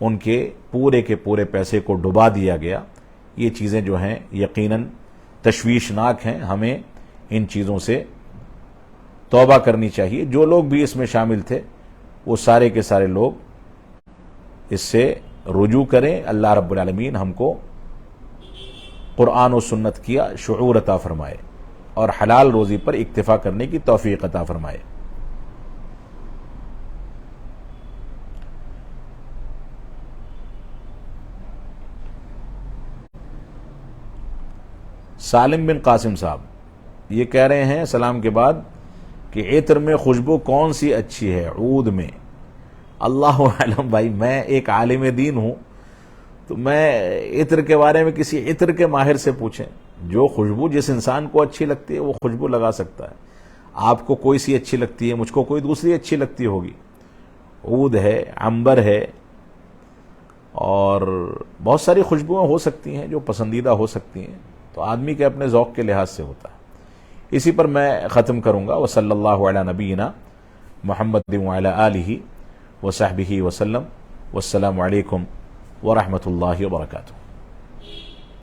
ان کے پورے پیسے کو ڈبا دیا گیا. یہ چیزیں جو ہیں یقیناً تشویشناک ہیں. ہمیں ان چیزوں سے توبہ کرنی چاہیے. جو لوگ بھی اس میں شامل تھے وہ سارے کے سارے لوگ اس سے رجوع کریں. اللہ رب العالمین ہم کو قرآن و سنت کیا شعور عطا فرمائے اور حلال روزی پر اکتفا کرنے کی توفیق عطا فرمائے. سالم بن قاسم صاحب یہ کہہ رہے ہیں سلام کے بعد کہ عطر میں خوشبو کون سی اچھی ہے؟ عود میں. اللہ علم بھائی، میں ایک عالم دین ہوں تو میں عطر کے بارے میں کسی عطر کے ماہر سے پوچھیں. جو خوشبو جس انسان کو اچھی لگتی ہے وہ خوشبو لگا سکتا ہے. آپ کو کوئی سی اچھی لگتی ہے، مجھ کو کوئی دوسری اچھی لگتی ہوگی. عود ہے، عنبر ہے، اور بہت ساری خوشبوئیں ہو سکتی ہیں جو پسندیدہ ہو سکتی ہیں. تو آدمی کے اپنے ذوق کے لحاظ سے ہوتا ہے. اسی پر میں ختم کروں گا. وصلی اللہ علی نبینا محمد وعلی آلہ وصحبہ وسلم. والسلام علیکم ورحمۃ اللہ وبرکاتہ.